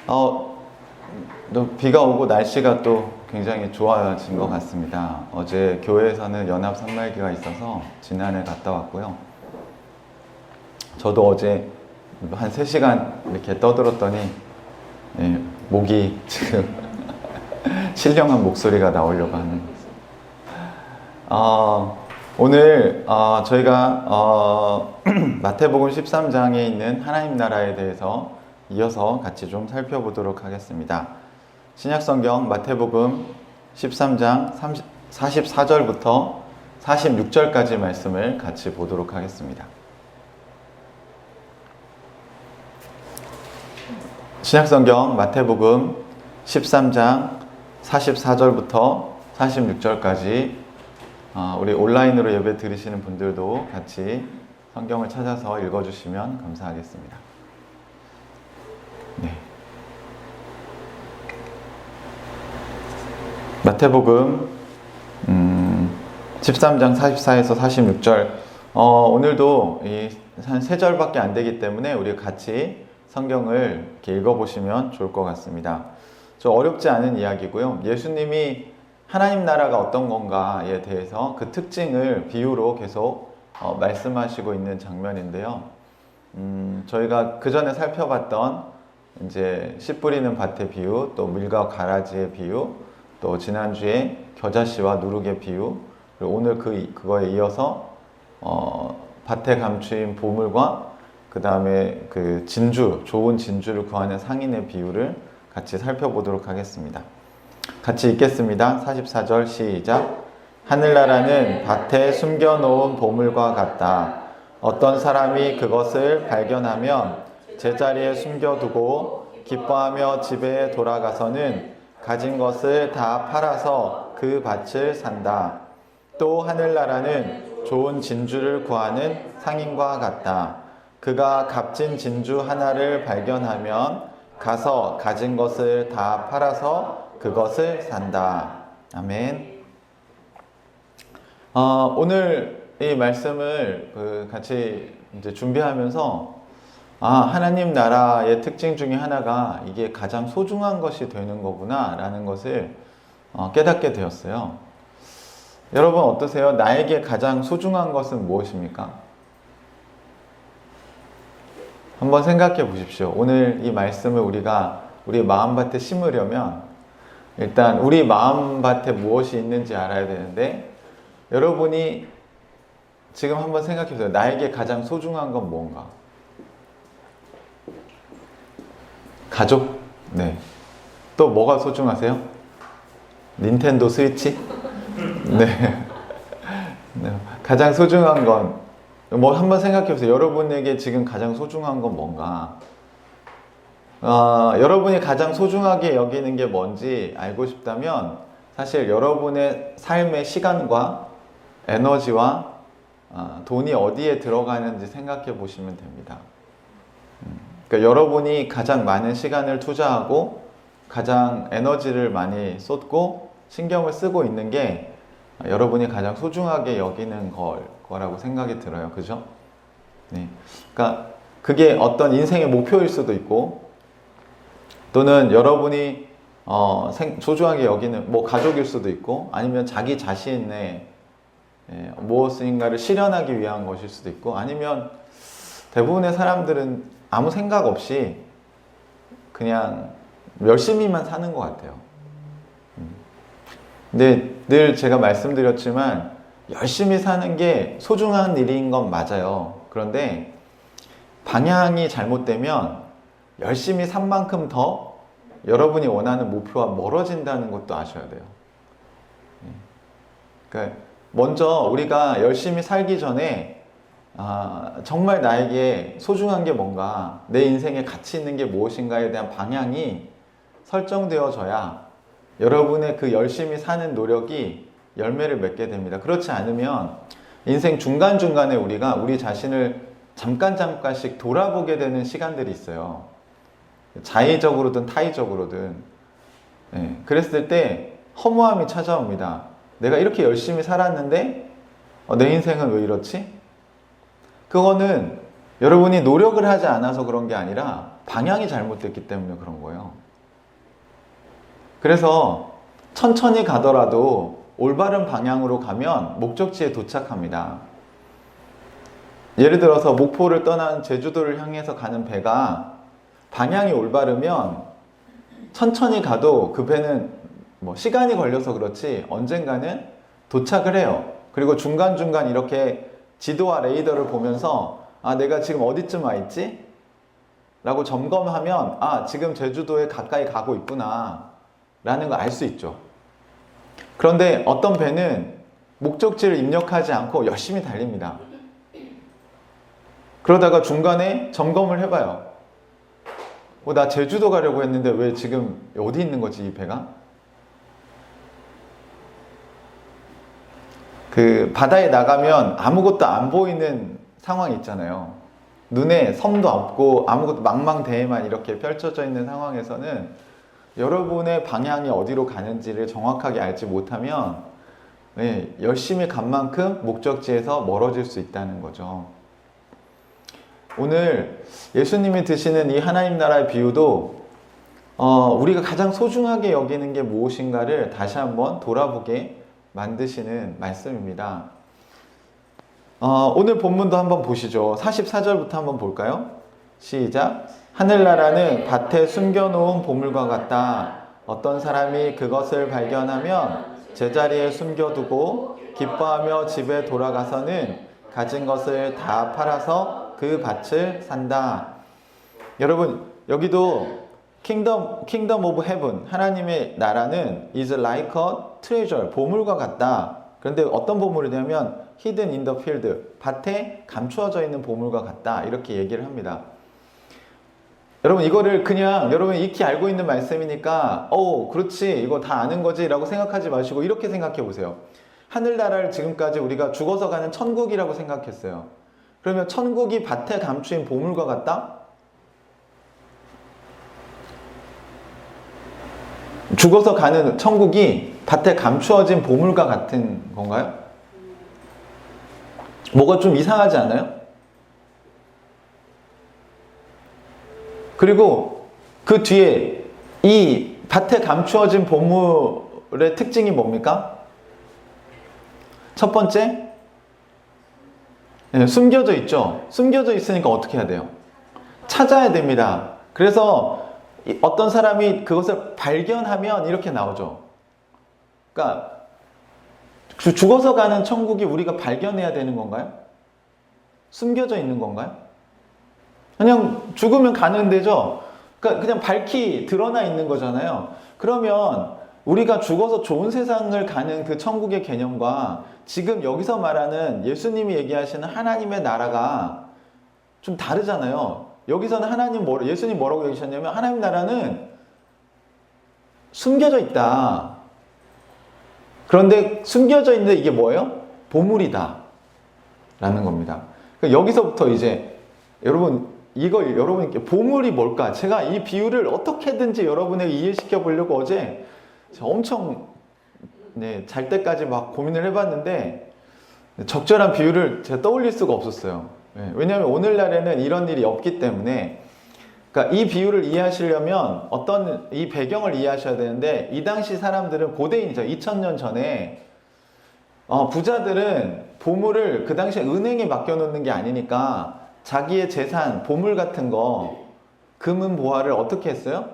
또 비가 오고 날씨가 또 굉장히 좋아진 것 같습니다. 어제 교회에서는 연합 산말기가 있어서 진안에 갔다 왔고요. 저도 어제 한 3시간 이렇게 떠들었더니 목이 지금 신령한 목소리가 나오려고 하는 오늘 저희가 마태복음 13장에 있는 하나님 나라에 대해서 이어서 같이 좀 살펴보도록 하겠습니다. 신약성경 마태복음 13장 44절부터 46절까지 말씀을 같이 보도록 하겠습니다. 신약성경 마태복음 13장 44절부터 46절까지 우리 온라인으로 예배 들으시는 분들도 같이 성경을 찾아서 읽어주시면 감사하겠습니다. 네. 마태복음 13장 44에서 46절 오늘도 한 3절밖에 안 되기 때문에 우리 같이 성경을 이렇게 읽어보시면 좋을 것 같습니다. 좀 어렵지 않은 이야기고요. 예수님이 하나님 나라가 어떤 건가에 대해서 그 특징을 비유로 계속 말씀하시고 있는 장면인데요. 저희가 그 전에 살펴봤던 이제 씨 뿌리는 밭의 비유, 또 물과 가라지의 비유, 또 지난주에 겨자씨와 누룩의 비유, 그리고 오늘 그거에 이어서 밭에 감추인 보물과 그 다음에 그 진주, 좋은 진주를 구하는 상인의 비유를 같이 살펴보도록 하겠습니다. 같이 읽겠습니다. 44절 시작. 하늘나라는 밭에 숨겨놓은 보물과 같다. 어떤 사람이 그것을 발견하면 제자리에 숨겨두고 기뻐하며 집에 돌아가서는 가진 것을 다 팔아서 그 밭을 산다. 또 하늘나라는 좋은 진주를 구하는 상인과 같다. 그가 값진 진주 하나를 발견하면 가서 가진 것을 다 팔아서 그것을 산다. 아멘. 오늘 이 말씀을 같이 이제 준비하면서 하나님 나라의 특징 중에 하나가 이게 가장 소중한 것이 되는 거구나 라는 것을 깨닫게 되었어요. 여러분 어떠세요? 나에게 가장 소중한 것은 무엇입니까? 한번 생각해 보십시오. 오늘 이 말씀을 우리가 우리 마음밭에 심으려면 일단 우리 마음밭에 무엇이 있는지 알아야 되는데, 여러분이 지금 한번 생각해 보세요. 나에게 가장 소중한 건 뭔가? 가족? 네. 또 뭐가 소중하세요? 닌텐도 스위치? 네. 네. 가장 소중한 건 한번 생각해 보세요. 여러분에게 지금 가장 소중한 건 뭔가? 여러분이 가장 소중하게 여기는 게 뭔지 알고 싶다면 사실 여러분의 삶의 시간과 에너지와 돈이 어디에 들어가는지 생각해 보시면 됩니다. 그러니까 여러분이 가장 많은 시간을 투자하고 가장 에너지를 많이 쏟고 신경을 쓰고 있는 게 여러분이 가장 소중하게 여기는 거라고 생각이 들어요. 그죠? 네. 그러니까 그게 어떤 인생의 목표일 수도 있고, 또는 여러분이 소중하게 여기는 가족일 수도 있고, 아니면 자기 자신의 무엇인가를 실현하기 위한 것일 수도 있고, 아니면 대부분의 사람들은 아무 생각 없이 그냥 열심히만 사는 것 같아요. 근데 늘 제가 말씀드렸지만 열심히 사는 게 소중한 일인 건 맞아요. 그런데 방향이 잘못되면 열심히 산 만큼 더 여러분이 원하는 목표와 멀어진다는 것도 아셔야 돼요. 그러니까 먼저 우리가 열심히 살기 전에 정말 나에게 소중한 게 뭔가, 내 인생에 가치 있는 게 무엇인가에 대한 방향이 설정되어져야 여러분의 그 열심히 사는 노력이 열매를 맺게 됩니다. 그렇지 않으면 인생 중간중간에 우리가 우리 자신을 잠깐씩 돌아보게 되는 시간들이 있어요. 자의적으로든 타의적으로든. 그랬을 때 허무함이 찾아옵니다. 내가 이렇게 열심히 살았는데 내 인생은 왜 이렇지? 그거는 여러분이 노력을 하지 않아서 그런 게 아니라 방향이 잘못됐기 때문에 그런 거예요. 그래서 천천히 가더라도 올바른 방향으로 가면 목적지에 도착합니다. 예를 들어서 목포를 떠난 제주도를 향해서 가는 배가 방향이 올바르면 천천히 가도 그 배는 뭐 시간이 걸려서 그렇지 언젠가는 도착을 해요. 그리고 중간중간 이렇게 지도와 레이더를 보면서 아, 내가 지금 어디쯤 와 있지? 라고 점검하면 아, 지금 제주도에 가까이 가고 있구나 라는 걸 알 수 있죠. 그런데 어떤 배는 목적지를 입력하지 않고 열심히 달립니다. 그러다가 중간에 점검을 해봐요. 나 제주도 가려고 했는데 왜 지금 어디 있는 거지, 이 배가? 그 바다에 나가면 아무것도 안 보이는 상황이 있잖아요. 눈에 섬도 없고 아무것도 망망대해만 이렇게 펼쳐져 있는 상황에서는 여러분의 방향이 어디로 가는지를 정확하게 알지 못하면 열심히 간 만큼 목적지에서 멀어질 수 있다는 거죠. 오늘 예수님이 드시는 이 하나님 나라의 비유도 우리가 가장 소중하게 여기는 게 무엇인가를 다시 한번 돌아보게 만드시는 말씀입니다. 오늘 본문도 한번 보시죠. 44절부터 한번 볼까요? 시작. 하늘나라는 밭에 숨겨놓은 보물과 같다. 어떤 사람이 그것을 발견하면 제자리에 숨겨두고 기뻐하며 집에 돌아가서는 가진 것을 다 팔아서 그 밭을 산다. 여러분, 여기도 Kingdom of Heaven, 하나님의 나라는 is like a treasure, 보물과 같다. 그런데 어떤 보물이냐면 hidden in the field, 밭에 감추어져 있는 보물과 같다. 이렇게 얘기를 합니다. 여러분, 이거를 그냥 여러분이 익히 알고 있는 말씀이니까 그렇지, 이거 다 아는 거지 라고 생각하지 마시고 이렇게 생각해 보세요. 하늘나라를 지금까지 우리가 죽어서 가는 천국이라고 생각했어요. 그러면 천국이 밭에 감추인 보물과 같다? 죽어서 가는 천국이 밭에 감추어진 보물과 같은 건가요? 뭐가 좀 이상하지 않아요? 그리고 그 뒤에 이 밭에 감추어진 보물의 특징이 뭡니까? 첫 번째, 숨겨져 있죠. 숨겨져 있으니까 어떻게 해야 돼요? 찾아야 됩니다. 그래서 어떤 사람이 그것을 발견하면 이렇게 나오죠. 그러니까 죽어서 가는 천국이 우리가 발견해야 되는 건가요? 숨겨져 있는 건가요? 그냥 죽으면 가는 데죠. 그러니까 그냥 밝히 드러나 있는 거잖아요. 그러면 우리가 죽어서 좋은 세상을 가는 그 천국의 개념과 지금 여기서 말하는 예수님이 얘기하시는 하나님의 나라가 좀 다르잖아요. 여기서는 예수님 뭐라고 얘기하셨냐면 하나님 나라는 숨겨져 있다. 그런데 숨겨져 있는데 이게 뭐예요? 보물이다 라는 겁니다. 여기서부터 이제 여러분 보물이 뭘까? 제가 이 비유를 어떻게든지 여러분에게 이해시켜 보려고 어제 엄청 잘 때까지 막 고민을 해봤는데 적절한 비유를 제가 떠올릴 수가 없었어요. 왜냐하면 오늘날에는 이런 일이 없기 때문에. 그러니까 이 비유를 이해하시려면 이 배경을 이해하셔야 되는데, 이 당시 사람들은 고대인이죠. 2000년 전에 부자들은 보물을 그 당시에 은행에 맡겨놓는 게 아니니까 자기의 재산, 보물 같은 거, 금은 보화를 어떻게 했어요?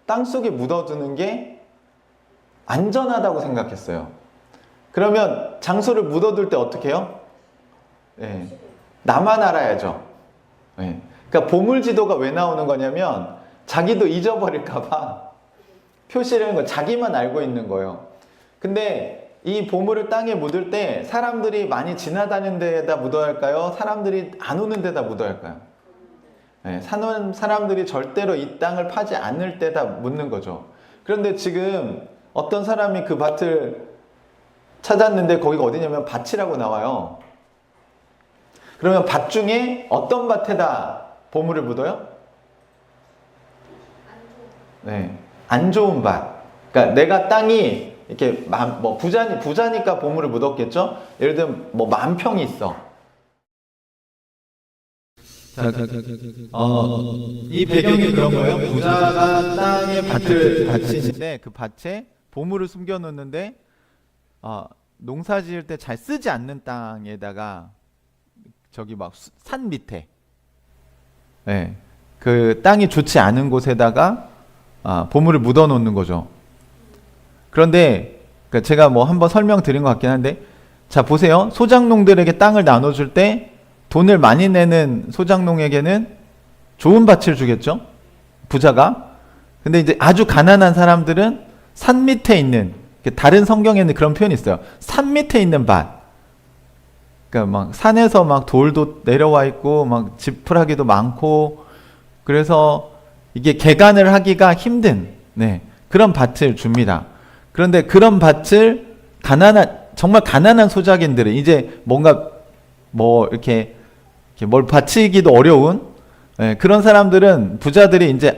땅속에 묻어두는 게 안전하다고 생각했어요. 그러면 장소를 묻어둘 때 어떻게 해요? 나만 알아야죠. 그러니까 보물지도가 왜 나오는 거냐면 자기도 잊어버릴까봐 표시를 하는 거, 자기만 알고 있는 거예요. 근데 이 보물을 땅에 묻을 때 사람들이 많이 지나다니는 데다 묻어야 할까요? 사람들이 안 오는 데다 묻어야 할까요? 사는 사람들이 절대로 이 땅을 파지 않을 때다 묻는 거죠. 그런데 지금 어떤 사람이 그 밭을 찾았는데 거기가 어디냐면 밭이라고 나와요. 그러면 밭 중에 어떤 밭에다 보물을 묻어요? 안 좋은 밭. 그러니까 내가 땅이 이렇게 부자니까 보물을 묻었겠죠? 예를 들면 10,000평이 있어. 이 배경이 그런 거예요. 부자가 땅에 밭이 있는데 그 밭에 보물을 숨겨놓는데 농사 지을 때 잘 쓰지 않는 땅에다가 저기 막 산 밑에 그 땅이 좋지 않은 곳에다가 보물을 묻어 놓는 거죠. 그런데 제가 뭐 한번 설명드린 것 같긴 한데, 자 보세요. 소작농들에게 땅을 나눠줄 때 돈을 많이 내는 소작농에게는 좋은 밭을 주겠죠, 부자가. 근데 이제 아주 가난한 사람들은 산 밑에 있는, 다른 성경에는 그런 표현이 있어요. 산 밑에 있는 밭. 그러니까 막 산에서 막 돌도 내려와 있고 막 지푸라기도 많고, 그래서 이게 개간을 하기가 힘든 그런 밭을 줍니다. 그런데 그런 밭을 정말 가난한 소작인들은, 이제 뭔가 뭐 이렇게 뭘 바치기도 어려운 그런 사람들은, 부자들이 이제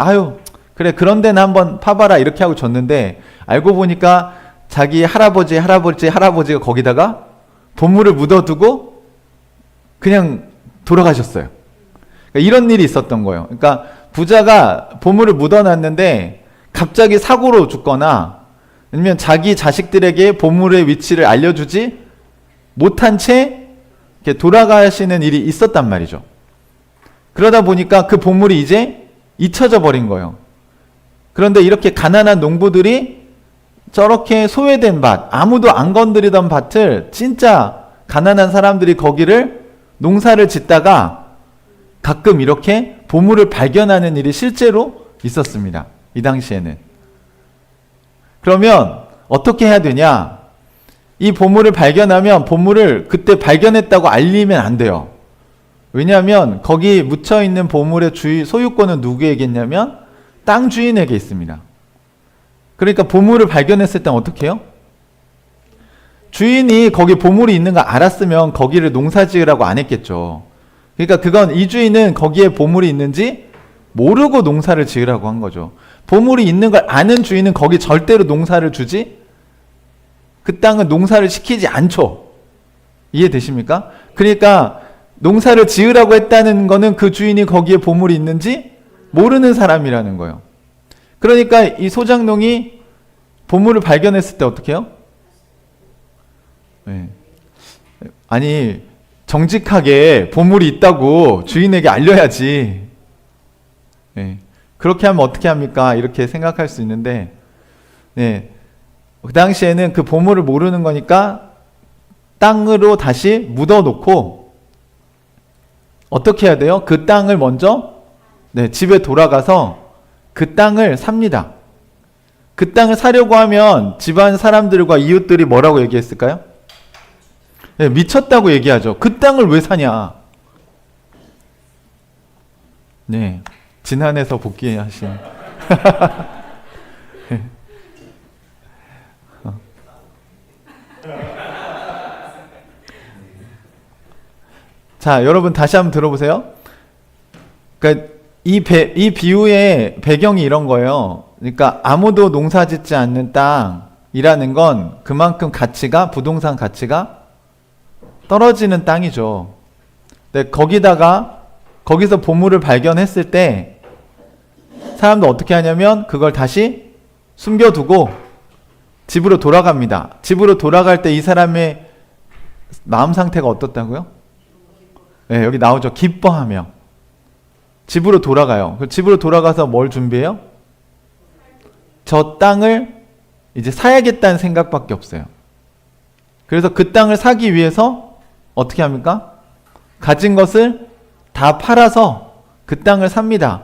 그래 그런 데는 한번 파봐라 이렇게 하고 줬는데, 알고 보니까 자기 할아버지가 거기다가 보물을 묻어두고 그냥 돌아가셨어요. 그러니까 이런 일이 있었던 거예요. 그러니까 부자가 보물을 묻어놨는데 갑자기 사고로 죽거나, 아니면 자기 자식들에게 보물의 위치를 알려주지 못한 채 이렇게 돌아가시는 일이 있었단 말이죠. 그러다 보니까 그 보물이 이제 잊혀져 버린 거예요. 그런데 이렇게 가난한 농부들이 저렇게 소외된 밭, 아무도 안 건드리던 밭을 진짜 가난한 사람들이 거기를 농사를 짓다가 가끔 이렇게 보물을 발견하는 일이 실제로 있었습니다. 이 당시에는. 그러면 어떻게 해야 되냐? 이 보물을 발견하면 보물을 그때 발견했다고 알리면 안 돼요. 왜냐하면 거기 묻혀있는 보물의 소유권은 누구에게 있냐면 땅 주인에게 있습니다. 그러니까 보물을 발견했을 땐 어떻게 해요? 주인이 거기 보물이 있는 거 알았으면 거기를 농사 지으라고 안 했겠죠. 그러니까 그건 이 주인은 거기에 보물이 있는지 모르고 농사를 지으라고 한 거죠. 보물이 있는 걸 아는 주인은 거기 절대로 농사를 주지, 그 땅은 농사를 시키지 않죠. 이해되십니까? 그러니까 농사를 지으라고 했다는 거는 그 주인이 거기에 보물이 있는지 모르는 사람이라는 거예요. 그러니까 이 소작농이 보물을 발견했을 때 어떻게 해요? 아니, 정직하게 보물이 있다고 주인에게 알려야지. 그렇게 하면 어떻게 합니까? 이렇게 생각할 수 있는데, 그 당시에는 그 보물을 모르는 거니까 땅으로 다시 묻어놓고, 어떻게 해야 돼요? 그 땅을 먼저 집에 돌아가서 그 땅을 삽니다. 그 땅을 사려고 하면 집안 사람들과 이웃들이 뭐라고 얘기했을까요? 미쳤다고 얘기하죠. 그 땅을 왜 사냐? 지난해에서 복귀하신 자, 여러분 다시 한번 들어보세요. 그러니까 이 비유의 배경이 이런 거예요. 그러니까 아무도 농사 짓지 않는 땅이라는 건 그만큼 부동산 가치가 떨어지는 땅이죠. 근데 거기서 보물을 발견했을 때 사람도 어떻게 하냐면 그걸 다시 숨겨두고 집으로 돌아갑니다. 집으로 돌아갈 때 이 사람의 마음 상태가 어떻다고요? 여기 나오죠. 기뻐하며 집으로 돌아가요. 집으로 돌아가서 뭘 준비해요? 저 땅을 이제 사야겠다는 생각밖에 없어요. 그래서 그 땅을 사기 위해서 어떻게 합니까? 가진 것을 다 팔아서 그 땅을 삽니다.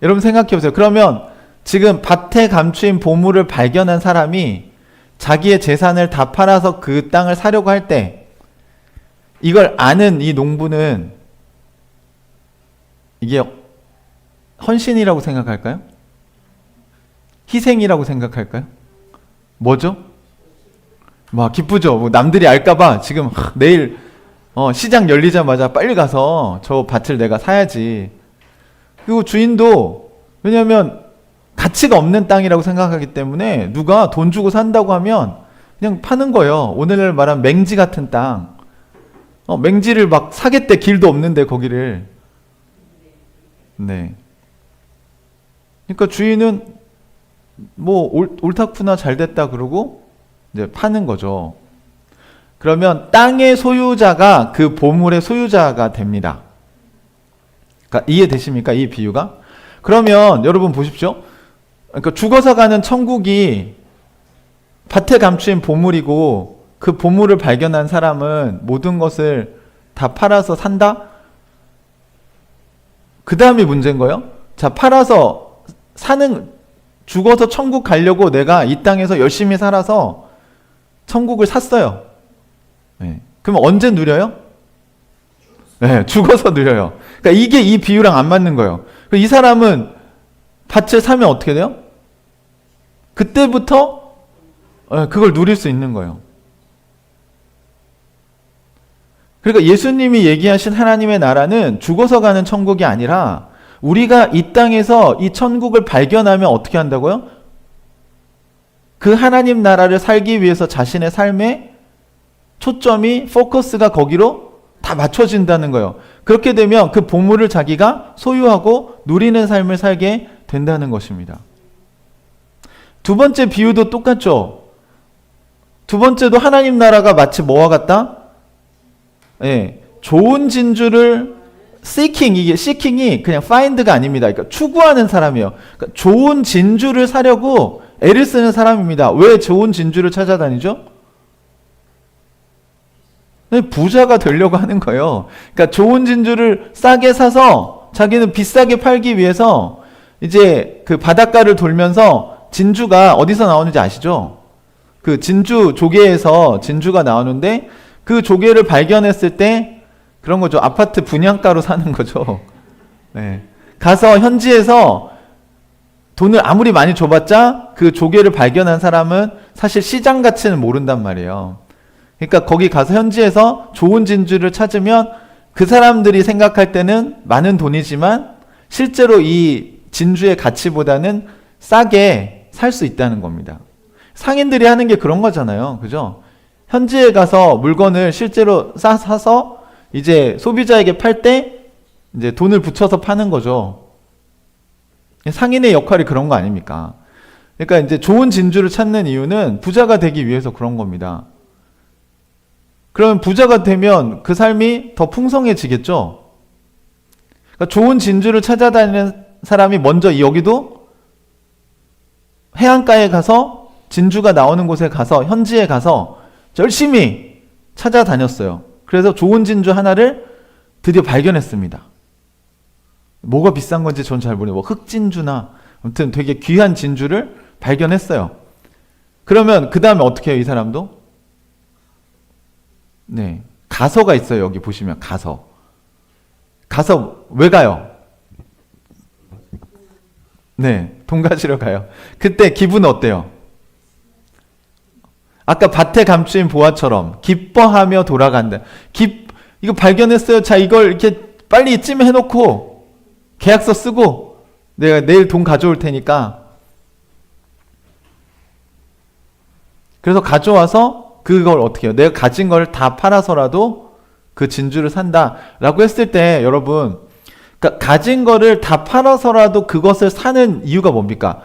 여러분 생각해 보세요. 그러면 지금 밭에 감추인 보물을 발견한 사람이 자기의 재산을 다 팔아서 그 땅을 사려고 할 때, 이걸 아는 이 농부는 이게 헌신이라고 생각할까요? 희생이라고 생각할까요? 뭐죠? 막 기쁘죠. 남들이 알까봐 지금 내일 시장 열리자마자 빨리 가서 저 밭을 내가 사야지. 그리고 주인도, 왜냐하면 가치가 없는 땅이라고 생각하기 때문에 누가 돈 주고 산다고 하면 그냥 파는 거예요. 오늘 말한 맹지 같은 땅. 맹지를 막 사겠대. 길도 없는데 거기를. 네. 그러니까 주인은 뭐 옳다구나 잘 됐다 그러고 이제 파는 거죠. 그러면 땅의 소유자가 그 보물의 소유자가 됩니다. 그러니까 이해되십니까? 이 비유가? 그러면 여러분 보십시오. 그러니까 죽어서 가는 천국이 밭에 감추인 보물이고 그 보물을 발견한 사람은 모든 것을 다 팔아서 산다? 그 다음이 문제인 거예요. 자, 팔아서 죽어서 천국 가려고 내가 이 땅에서 열심히 살아서 천국을 샀어요. 네. 그럼 언제 누려요? 네, 죽어서 누려요. 그러니까 이게 이 비유랑 안 맞는 거예요. 이 사람은 밭을 사면 어떻게 돼요? 그때부터 그걸 누릴 수 있는 거예요. 그러니까 예수님이 얘기하신 하나님의 나라는 죽어서 가는 천국이 아니라 우리가 이 땅에서 이 천국을 발견하면 어떻게 한다고요? 그 하나님 나라를 살기 위해서 자신의 삶에 초점이, 포커스가 거기로 다 맞춰진다는 거예요. 그렇게 되면 그 보물을 자기가 소유하고 누리는 삶을 살게 된다는 것입니다. 두 번째 비유도 똑같죠. 두 번째도 하나님 나라가 마치 뭐와 같다? 예, 좋은 진주를 이게 seeking이 그냥 find가 아닙니다. 그러니까 추구하는 사람이에요. 그러니까 좋은 진주를 사려고 애를 쓰는 사람입니다. 왜 좋은 진주를 찾아다니죠? 부자가 되려고 하는 거예요. 그러니까 좋은 진주를 싸게 사서 자기는 비싸게 팔기 위해서 이제 그 바닷가를 돌면서 진주가 어디서 나오는지 아시죠? 그 진주 조개에서 진주가 나오는데 그 조개를 발견했을 때 그런 거죠. 아파트 분양가로 사는 거죠. 네. 가서 현지에서 돈을 아무리 많이 줘봤자 그 조개를 발견한 사람은 사실 시장 가치는 모른단 말이에요. 그러니까 거기 가서 현지에서 좋은 진주를 찾으면 그 사람들이 생각할 때는 많은 돈이지만 실제로 이 진주의 가치보다는 싸게 살 수 있다는 겁니다. 상인들이 하는 게 그런 거잖아요. 그죠? 현지에 가서 물건을 실제로 사서 이제 소비자에게 팔 때 이제 돈을 붙여서 파는 거죠. 상인의 역할이 그런 거 아닙니까? 그러니까 이제 좋은 진주를 찾는 이유는 부자가 되기 위해서 그런 겁니다. 그러면 부자가 되면 그 삶이 더 풍성해지겠죠? 그러니까 좋은 진주를 찾아다니는 사람이 먼저 여기도 해안가에 가서 진주가 나오는 곳에 가서 현지에 가서 열심히 찾아다녔어요. 그래서 좋은 진주 하나를 드디어 발견했습니다. 뭐가 비싼 건지 전 잘 모르겠어요. 뭐 흑진주나 아무튼 되게 귀한 진주를 발견했어요. 그러면 그 다음에 어떻게 해요, 이 사람도? 네, 가서가 있어요. 여기 보시면 가서 왜 가요? 네, 돈 가지러 가요. 그때 기분은 어때요? 아까 밭에 감추인 보화처럼 기뻐하며 돌아간다. 이거 발견했어요. 자, 이걸 이렇게 빨리 찜해놓고 계약서 쓰고 내가 내일 돈 가져올 테니까. 그래서 가져와서 그걸 어떻게 해요? 내가 가진 걸 다 팔아서라도 그 진주를 산다라고 했을 때 여러분, 그러니까 가진 거를 다 팔아서라도 그것을 사는 이유가 뭡니까?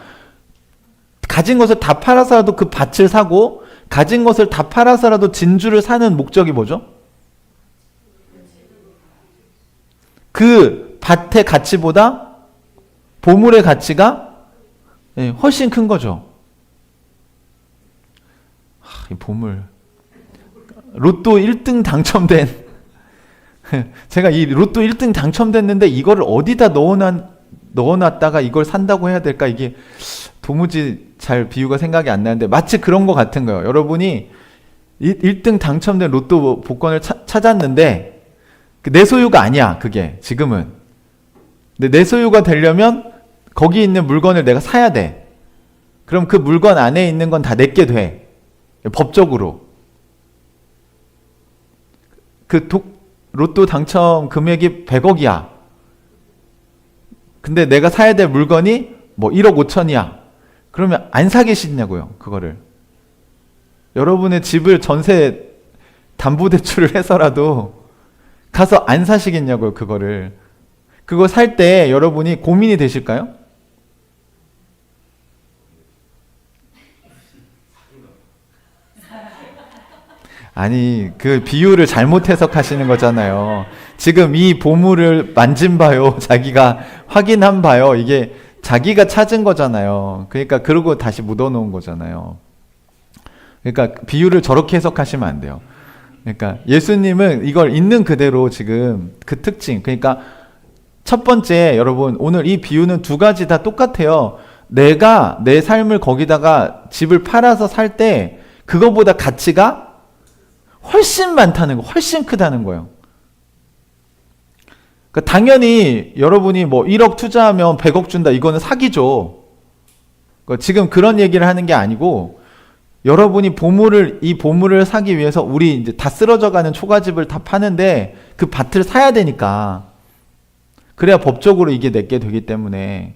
가진 것을 다 팔아서라도 그 밭을 사고 가진 것을 다 팔아서라도 진주를 사는 목적이 뭐죠? 그 밭의 가치보다 보물의 가치가 훨씬 큰 거죠. 이 보물. 로또 1등 당첨된 제가 이 로또 1등 당첨됐는데 이거를 어디다 넣어놨다가 이걸 산다고 해야 될까? 이게 도무지 잘 비유가 생각이 안 나는데 마치 그런 것 같은 거예요. 여러분이 1등 당첨된 로또 복권을 찾았는데 내 소유가 아니야. 그게 지금은. 근데 내 소유가 되려면 거기 있는 물건을 내가 사야 돼. 그럼 그 물건 안에 있는 건 다 내게 돼. 법적으로. 그 로또 당첨 금액이 100억이야. 근데 내가 사야 될 물건이 뭐 1억 5천이야. 그러면 안 사계시냐고요, 그거를. 여러분의 집을 전세 담보대출을 해서라도 가서 안 사시겠냐고요, 그거를. 그거 살 때 여러분이 고민이 되실까요? 아니, 그 비유를 잘못 해석하시는 거잖아요. 지금 이 보물을 만진 바요, 자기가 확인한 바요, 이게 자기가 찾은 거잖아요. 그러니까 그러고 다시 묻어놓은 거잖아요. 그러니까 비유를 저렇게 해석하시면 안 돼요. 그러니까 예수님은 이걸 있는 그대로 지금 그 특징, 그러니까 첫 번째, 여러분 오늘 이 비유는 두 가지 다 똑같아요. 내가 내 삶을 거기다가 집을 팔아서 살 때 그거보다 가치가 훨씬 많다는 거, 훨씬 크다는 거예요. 그러니까 당연히 여러분이 뭐 1억 투자하면 100억 준다, 이거는 사기죠. 그러니까 지금 그런 얘기를 하는 게 아니고, 여러분이 이 보물을 사기 위해서 우리 이제 다 쓰러져가는 초가집을 다 파는데 그 밭을 사야 되니까, 그래야 법적으로 이게 내게 되기 때문에.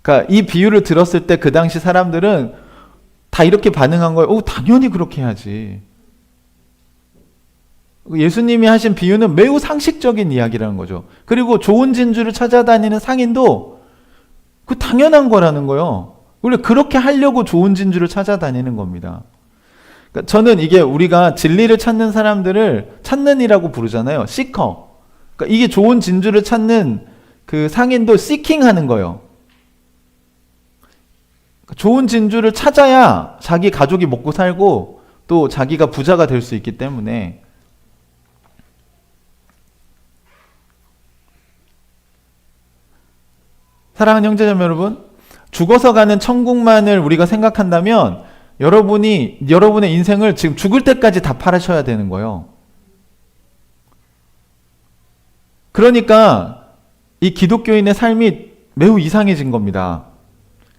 그러니까 이 비유를 들었을 때 그 당시 사람들은 다 이렇게 반응한 거예요. 당연히 그렇게 해야지. 예수님이 하신 비유는 매우 상식적인 이야기라는 거죠. 그리고 좋은 진주를 찾아다니는 상인도 그 당연한 거라는 거예요. 원래 그렇게 하려고 좋은 진주를 찾아다니는 겁니다. 그러니까 저는 이게 우리가 진리를 찾는 사람들을 찾는 이라고 부르잖아요. 시커. 그러니까 이게 좋은 진주를 찾는 그 상인도 시킹하는 거예요. 좋은 진주를 찾아야 자기 가족이 먹고 살고 또 자기가 부자가 될 수 있기 때문에. 사랑하는 형제자매 여러분, 죽어서 가는 천국만을 우리가 생각한다면 여러분의 인생을 지금 죽을 때까지 다 팔으셔야 되는 거예요. 그러니까 이 기독교인의 삶이 매우 이상해진 겁니다.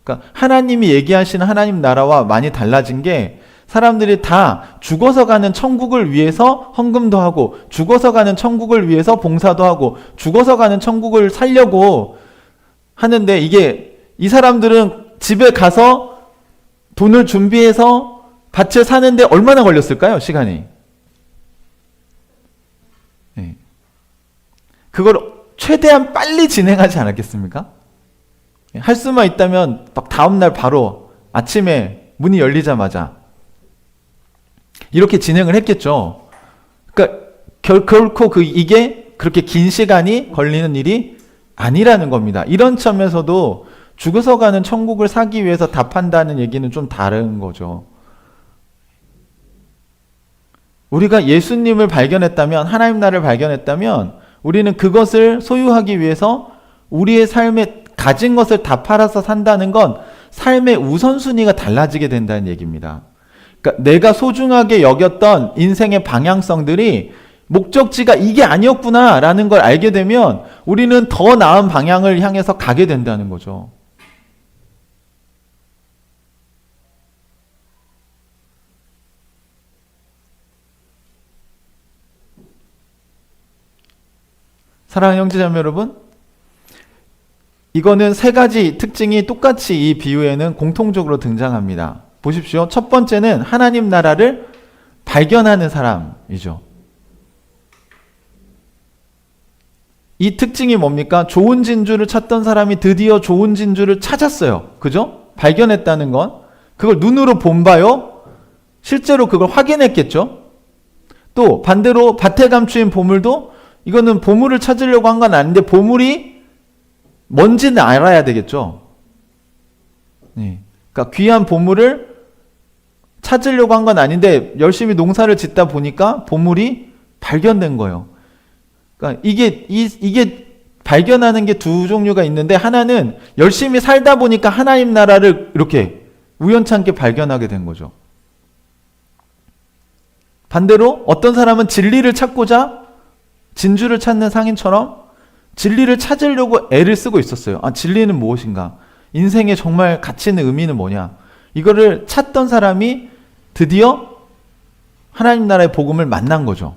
그러니까 하나님이 얘기하시는 하나님 나라와 많이 달라진 게, 사람들이 다 죽어서 가는 천국을 위해서 헌금도 하고, 죽어서 가는 천국을 위해서 봉사도 하고, 죽어서 가는 천국을 살려고 하는데, 이게 이 사람들은 집에 가서 돈을 준비해서 밭을 사는데 얼마나 걸렸을까요? 시간이. 네. 그걸 최대한 빨리 진행하지 않았겠습니까? 할 수만 있다면 막 다음날 바로 아침에 문이 열리자마자 이렇게 진행을 했겠죠. 그러니까 결코 이게 그렇게 긴 시간이 걸리는 일이 아니라는 겁니다. 이런 점에서도 죽어서 가는 천국을 사기 위해서 답한다는 얘기는 좀 다른 거죠. 우리가 예수님을 발견했다면, 하나님 나라를 발견했다면, 우리는 그것을 소유하기 위해서 우리의 삶에 가진 것을 다 팔아서 산다는 건 삶의 우선순위가 달라지게 된다는 얘기입니다. 그러니까 내가 소중하게 여겼던 인생의 방향성들이 목적지가 이게 아니었구나 라는 걸 알게 되면 우리는 더 나은 방향을 향해서 가게 된다는 거죠. 사랑하는 형제자매 여러분, 이거는 세 가지 특징이 똑같이 이 비유에는 공통적으로 등장합니다. 보십시오. 첫 번째는 하나님 나라를 발견하는 사람이죠. 이 특징이 뭡니까? 좋은 진주를 찾던 사람이 드디어 좋은 진주를 찾았어요. 그죠? 발견했다는 건 그걸 눈으로 본 바요. 실제로 그걸 확인했겠죠. 또 반대로 밭에 감추인 보물도, 이거는 보물을 찾으려고 한 건 아닌데 보물이 뭔지는 알아야 되겠죠. 네. 그러니까 귀한 보물을 찾으려고 한 건 아닌데 열심히 농사를 짓다 보니까 보물이 발견된 거예요. 그러니까 이게 발견하는 게 두 종류가 있는데, 하나는 열심히 살다 보니까 하나님 나라를 이렇게 우연찮게 발견하게 된 거죠. 반대로 어떤 사람은 진리를 찾고자 진주를 찾는 상인처럼 진리를 찾으려고 애를 쓰고 있었어요. 진리는 무엇인가? 인생의 정말 가치 있는 의미는 뭐냐? 이거를 찾던 사람이 드디어 하나님 나라의 복음을 만난 거죠.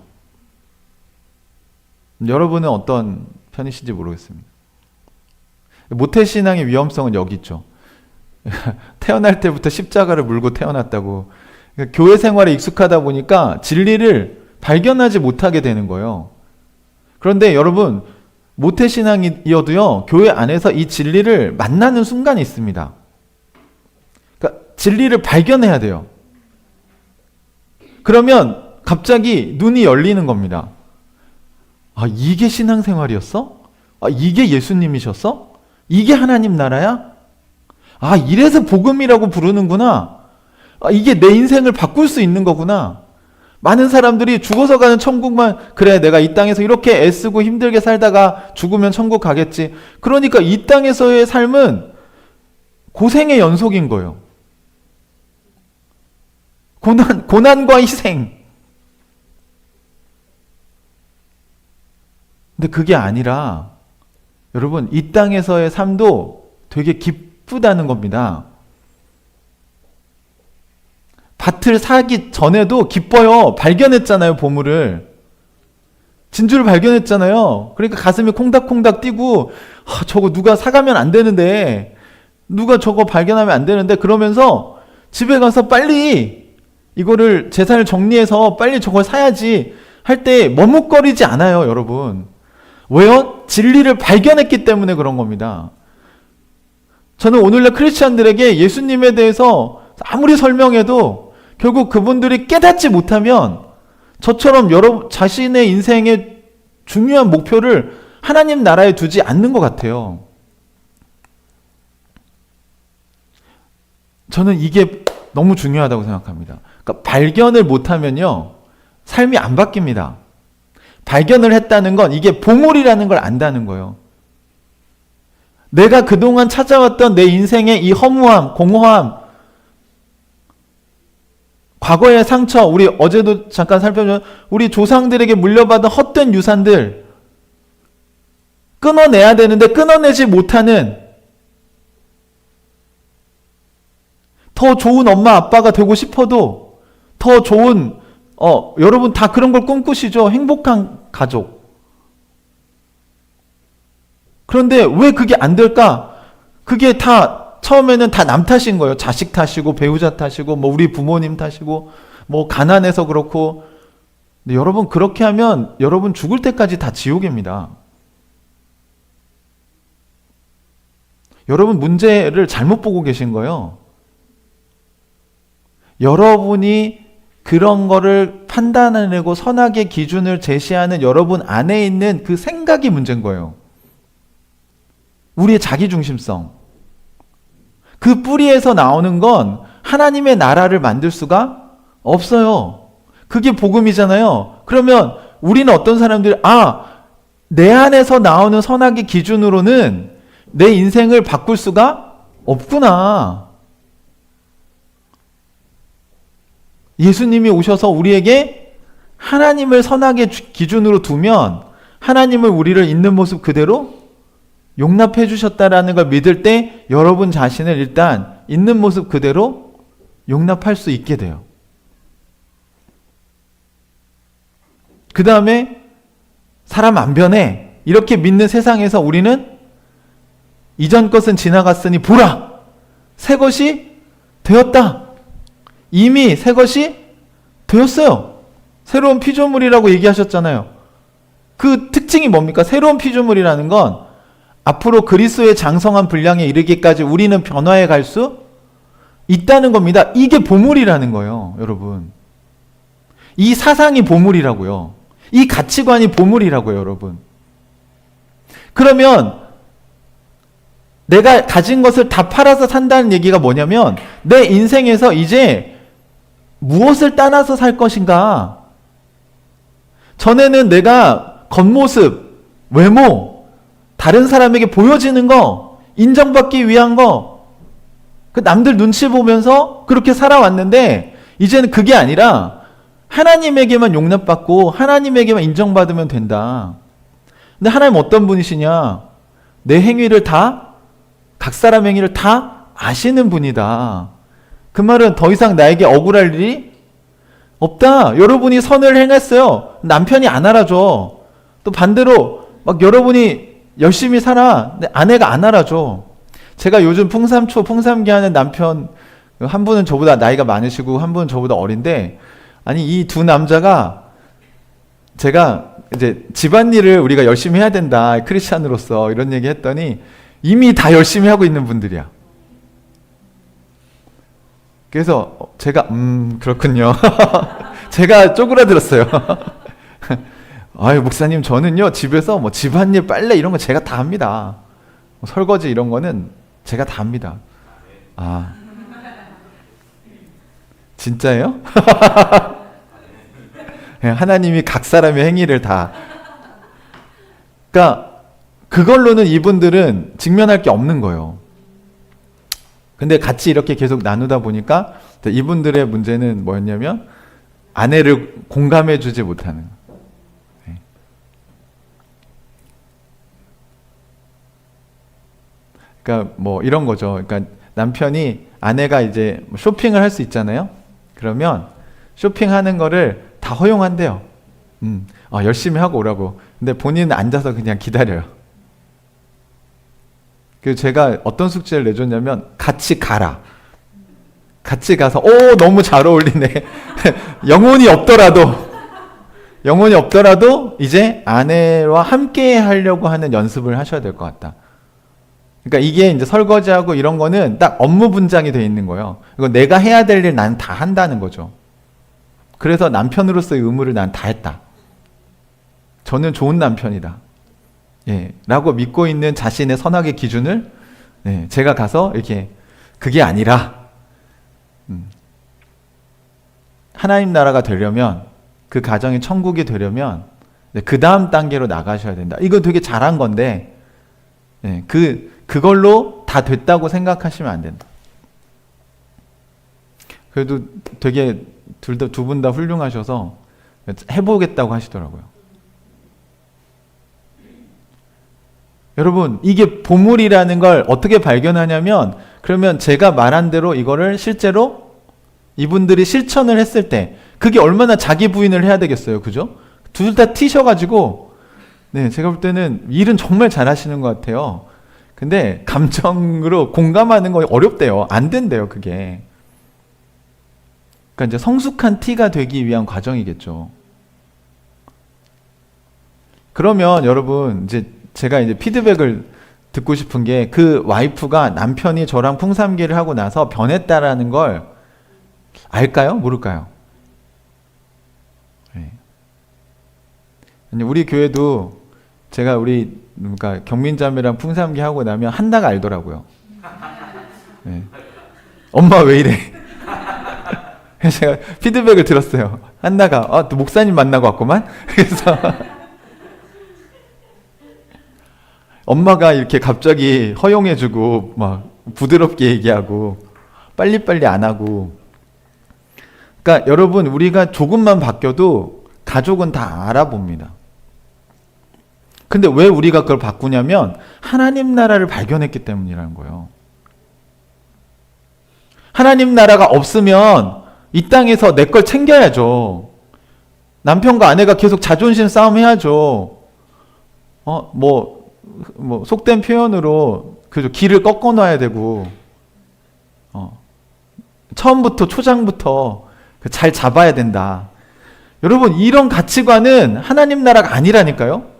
여러분은 어떤 편이신지 모르겠습니다. 모태신앙의 위험성은 여기 있죠. 태어날 때부터 십자가를 물고 태어났다고. 교회 생활에 익숙하다 보니까 진리를 발견하지 못하게 되는 거예요. 그런데 여러분, 모태신앙이어도요, 교회 안에서 이 진리를 만나는 순간이 있습니다. 그러니까 진리를 발견해야 돼요. 그러면 갑자기 눈이 열리는 겁니다. 아, 이게 신앙생활이었어? 아, 이게 예수님이셨어? 이게 하나님 나라야? 아, 이래서 복음이라고 부르는구나. 아, 이게 내 인생을 바꿀 수 있는 거구나. 많은 사람들이 죽어서 가는 천국만, 그래, 내가 이 땅에서 이렇게 애쓰고 힘들게 살다가 죽으면 천국 가겠지. 그러니까 이 땅에서의 삶은 고생의 연속인 거예요. 고난과 희생. 근데 그게 아니라, 여러분, 이 땅에서의 삶도 되게 기쁘다는 겁니다. 밭을 사기 전에도 기뻐요. 발견했잖아요, 보물을. 진주를 발견했잖아요. 그러니까 가슴이 콩닥콩닥 뛰고, 저거 누가 사가면 안 되는데, 누가 저거 발견하면 안 되는데, 그러면서 집에 가서 빨리 이거를 재산을 정리해서 빨리 저걸 사야지 할 때 머뭇거리지 않아요, 여러분. 왜요? 진리를 발견했기 때문에 그런 겁니다. 저는 오늘날 크리스찬들에게 예수님에 대해서 아무리 설명해도 결국 그분들이 깨닫지 못하면 저처럼 자신의 인생의 중요한 목표를 하나님 나라에 두지 않는 것 같아요. 저는 이게 너무 중요하다고 생각합니다. 그러니까 발견을 못하면요, 삶이 안 바뀝니다. 발견을 했다는 건 이게 보물이라는 걸 안다는 거예요. 내가 그동안 찾아왔던 내 인생의 이 허무함, 공허함, 과거의 상처, 우리 어제도 잠깐 살펴본 우리 조상들에게 물려받은 헛된 유산들 끊어내야 되는데 끊어내지 못하는, 더 좋은 엄마 아빠가 되고 싶어도 더 좋은, 여러분 다 그런 걸 꿈꾸시죠? 행복한 가족. 그런데 왜 그게 안 될까? 그게 다 처음에는 다 남 탓인 거예요. 자식 탓이고 배우자 탓이고 뭐 우리 부모님 탓이고 뭐 가난해서 그렇고. 근데 여러분, 그렇게 하면 여러분 죽을 때까지 다 지옥입니다. 여러분 문제를 잘못 보고 계신 거예요. 여러분이 그런 거를 판단해내고 선악의 기준을 제시하는 여러분 안에 있는 그 생각이 문제인 거예요. 우리의 자기중심성. 그 뿌리에서 나오는 건 하나님의 나라를 만들 수가 없어요. 그게 복음이잖아요. 그러면 우리는 어떤 사람들이, 내 안에서 나오는 선악의 기준으로는 내 인생을 바꿀 수가 없구나. 예수님이 오셔서 우리에게 하나님을 선악의 기준으로 두면 하나님을 우리를 있는 모습 그대로 용납해 주셨다라는 걸 믿을 때 여러분 자신을 일단 있는 모습 그대로 용납할 수 있게 돼요. 그 다음에 사람 안 변해. 이렇게 믿는 세상에서 우리는 이전 것은 지나갔으니 보라! 새 것이 되었다. 이미 새 것이 되었어요. 새로운 피조물이라고 얘기하셨잖아요. 그 특징이 뭡니까? 새로운 피조물이라는 건 앞으로 그리스도의 장성한 분량에 이르기까지 우리는 변화해 갈 수 있다는 겁니다. 이게 보물이라는 거예요, 여러분. 이 사상이 보물이라고요. 이 가치관이 보물이라고요, 여러분. 그러면 내가 가진 것을 다 팔아서 산다는 얘기가 뭐냐면 내 인생에서 이제 무엇을 따라서 살 것인가? 전에는 내가 겉모습, 외모, 다른 사람에게 보여지는 거, 인정받기 위한 거, 그 남들 눈치 보면서 그렇게 살아왔는데 이제는 그게 아니라 하나님에게만 용납받고 하나님에게만 인정받으면 된다. 근데 하나님 어떤 분이시냐? 내 행위를 다, 각 사람 행위를 다 아시는 분이다. 그 말은 더 이상 나에게 억울할 일이 없다. 여러분이 선을 행했어요. 남편이 안 알아줘. 또 반대로 막 여러분이 열심히 살아. 근데 아내가 안 알아줘. 제가 요즘 풍삼초, 풍삼기 하는 남편, 한 분은 저보다 나이가 많으시고 한 분은 저보다 어린데, 아니 이 두 남자가 제가 이제 집안일을 우리가 열심히 해야 된다, 크리스찬으로서 이런 얘기 했더니 이미 다 열심히 하고 있는 분들이야. 그래서 제가 그렇군요. 제가 쪼그라들었어요. 아유, 목사님, 저는요 집에서 뭐 집안일, 빨래 이런 거 제가 다 합니다. 뭐 설거지 이런 거는 제가 다 합니다. 아, 진짜예요? 하나님이 각 사람의 행위를 다. 그러니까 그걸로는 이분들은 직면할 게 없는 거예요. 근데 같이 이렇게 계속 나누다 보니까 이분들의 문제는 뭐였냐면 아내를 공감해 주지 못하는 거예요. 그러니까 뭐 이런 거죠. 그러니까 남편이, 아내가 이제 쇼핑을 할 수 있잖아요. 그러면 쇼핑하는 거를 다 허용한대요. 열심히 하고 오라고. 근데 본인은 앉아서 그냥 기다려요. 그래서 제가 어떤 숙제를 내줬냐면 같이 가라. 같이 가서 너무 잘 어울리네. 영혼이 없더라도 이제 아내와 함께 하려고 하는 연습을 하셔야 될 것 같다. 그러니까 이게 이제 설거지하고 이런 거는 딱 업무 분장이 돼 있는 거예요. 이거 내가 해야 될 일 난 다 한다는 거죠. 그래서 남편으로서의 의무를 난 다 했다. 저는 좋은 남편이다. 예, 라고 믿고 있는 자신의 선악의 기준을 제가 가서 이렇게, 그게 아니라 하나님 나라가 되려면, 그 가정이 천국이 되려면 그 다음 단계로 나가셔야 된다. 이거 되게 잘한 건데 그걸로 다 됐다고 생각하시면 안 된다. 그래도 되게 두 분 다 훌륭하셔서 해보겠다고 하시더라고요. 여러분, 이게 보물이라는 걸 어떻게 발견하냐면, 그러면 제가 말한 대로 이거를 실제로 이분들이 실천을 했을 때 그게 얼마나 자기 부인을 해야 되겠어요. 그죠? 둘 다 튀셔가지고, 제가 볼 때는 일은 정말 잘하시는 것 같아요. 근데 감정으로 공감하는 거 어렵대요. 안 된대요, 그게. 그러니까 이제 성숙한 티가 되기 위한 과정이겠죠. 그러면 여러분, 이제 제가 이제 피드백을 듣고 싶은 게, 그 와이프가 남편이 저랑 풍삼기를 하고 나서 변했다라는 걸 알까요? 모를까요? 우리 교회도 제가 그러니까 경민자매랑 풍삼기 하고 나면 한나가 알더라고요. 엄마 왜 이래? 제가 피드백을 들었어요. 한나가 또 목사님 만나고 왔구만. 그래서 엄마가 이렇게 갑자기 허용해주고 막 부드럽게 얘기하고 빨리빨리 안 하고. 그러니까 여러분, 우리가 조금만 바뀌어도 가족은 다 알아봅니다. 근데 왜 우리가 그걸 바꾸냐면 하나님 나라를 발견했기 때문이라는 거예요. 하나님 나라가 없으면 이 땅에서 내 걸 챙겨야죠. 남편과 아내가 계속 자존심 싸움 해야죠. 속된 표현으로 그죠, 길을 꺾어 놔야 되고, 처음부터 초장부터 잘 잡아야 된다. 여러분, 이런 가치관은 하나님 나라가 아니라니까요.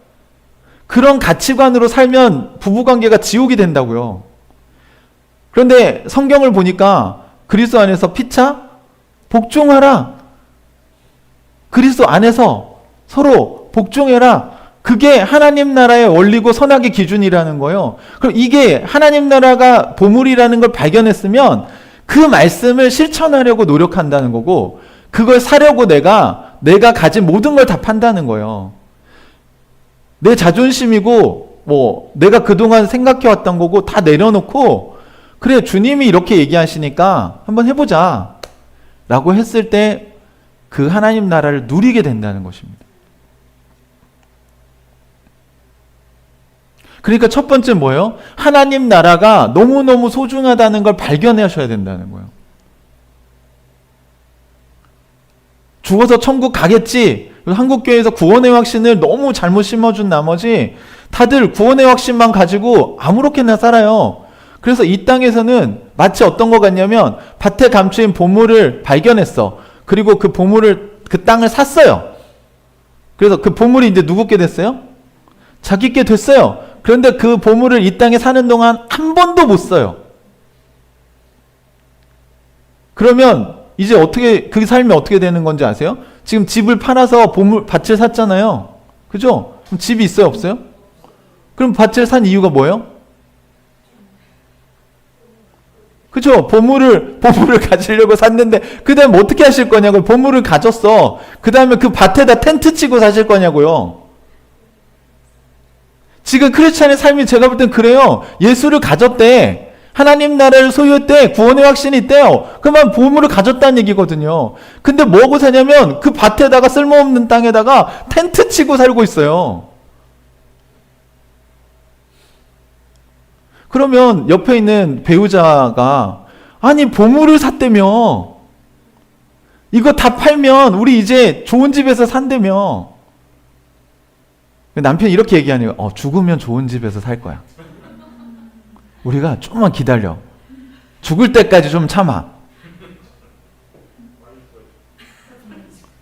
그런 가치관으로 살면 부부관계가 지옥이 된다고요. 그런데 성경을 보니까 그리스도 안에서 피차 복종하라. 그리스도 안에서 서로 복종해라. 그게 하나님 나라의 원리고 선악의 기준이라는 거예요. 그럼 이게 하나님 나라가 보물이라는 걸 발견했으면 그 말씀을 실천하려고 노력한다는 거고, 그걸 사려고 내가 가진 모든 걸 다 판다는 거예요. 내 자존심이고 내가 그동안 생각해왔던 거고 다 내려놓고, 그래, 주님이 이렇게 얘기하시니까 한번 해보자 라고 했을 때 그 하나님 나라를 누리게 된다는 것입니다. 그러니까 첫 번째 뭐예요? 하나님 나라가 너무너무 소중하다는 걸 발견하셔야 된다는 거예요. 죽어서 천국 가겠지. 한국교회에서 구원의 확신을 너무 잘못 심어준 나머지 다들 구원의 확신만 가지고 아무렇게나 살아요. 그래서 이 땅에서는 마치 어떤 것 같냐면, 밭에 감추인 보물을 발견했어. 그리고 그 땅을 샀어요. 그래서 그 보물이 이제 누구께 됐어요? 자기께 됐어요. 그런데 그 보물을 이 땅에 사는 동안 한 번도 못 써요. 그러면 이제 어떻게, 그 삶이 어떻게 되는 건지 아세요? 지금 집을 팔아서 밭을 샀잖아요. 그죠? 그럼 집이 있어요, 없어요? 그럼 밭을 산 이유가 뭐예요? 그죠? 보물을 가지려고 샀는데, 그 다음에 어떻게 하실 거냐고요? 보물을 가졌어. 그 다음에 그 밭에다 텐트 치고 사실 거냐고요? 지금 크리스찬의 삶이 제가 볼 땐 그래요. 예수를 가졌대. 하나님 나라를 소유했대. 구원의 확신이 있대요. 그러면 보물을 가졌다는 얘기거든요. 근데 뭐하고 사냐면 그 밭에다가 쓸모없는 땅에다가 텐트 치고 살고 있어요. 그러면 옆에 있는 배우자가 아니 보물을 샀다며. 이거 다 팔면 우리 이제 좋은 집에서 산다며. 남편이 이렇게 얘기하니까 죽으면 좋은 집에서 살 거야. 우리가 조금만 기다려. 죽을 때까지 좀 참아.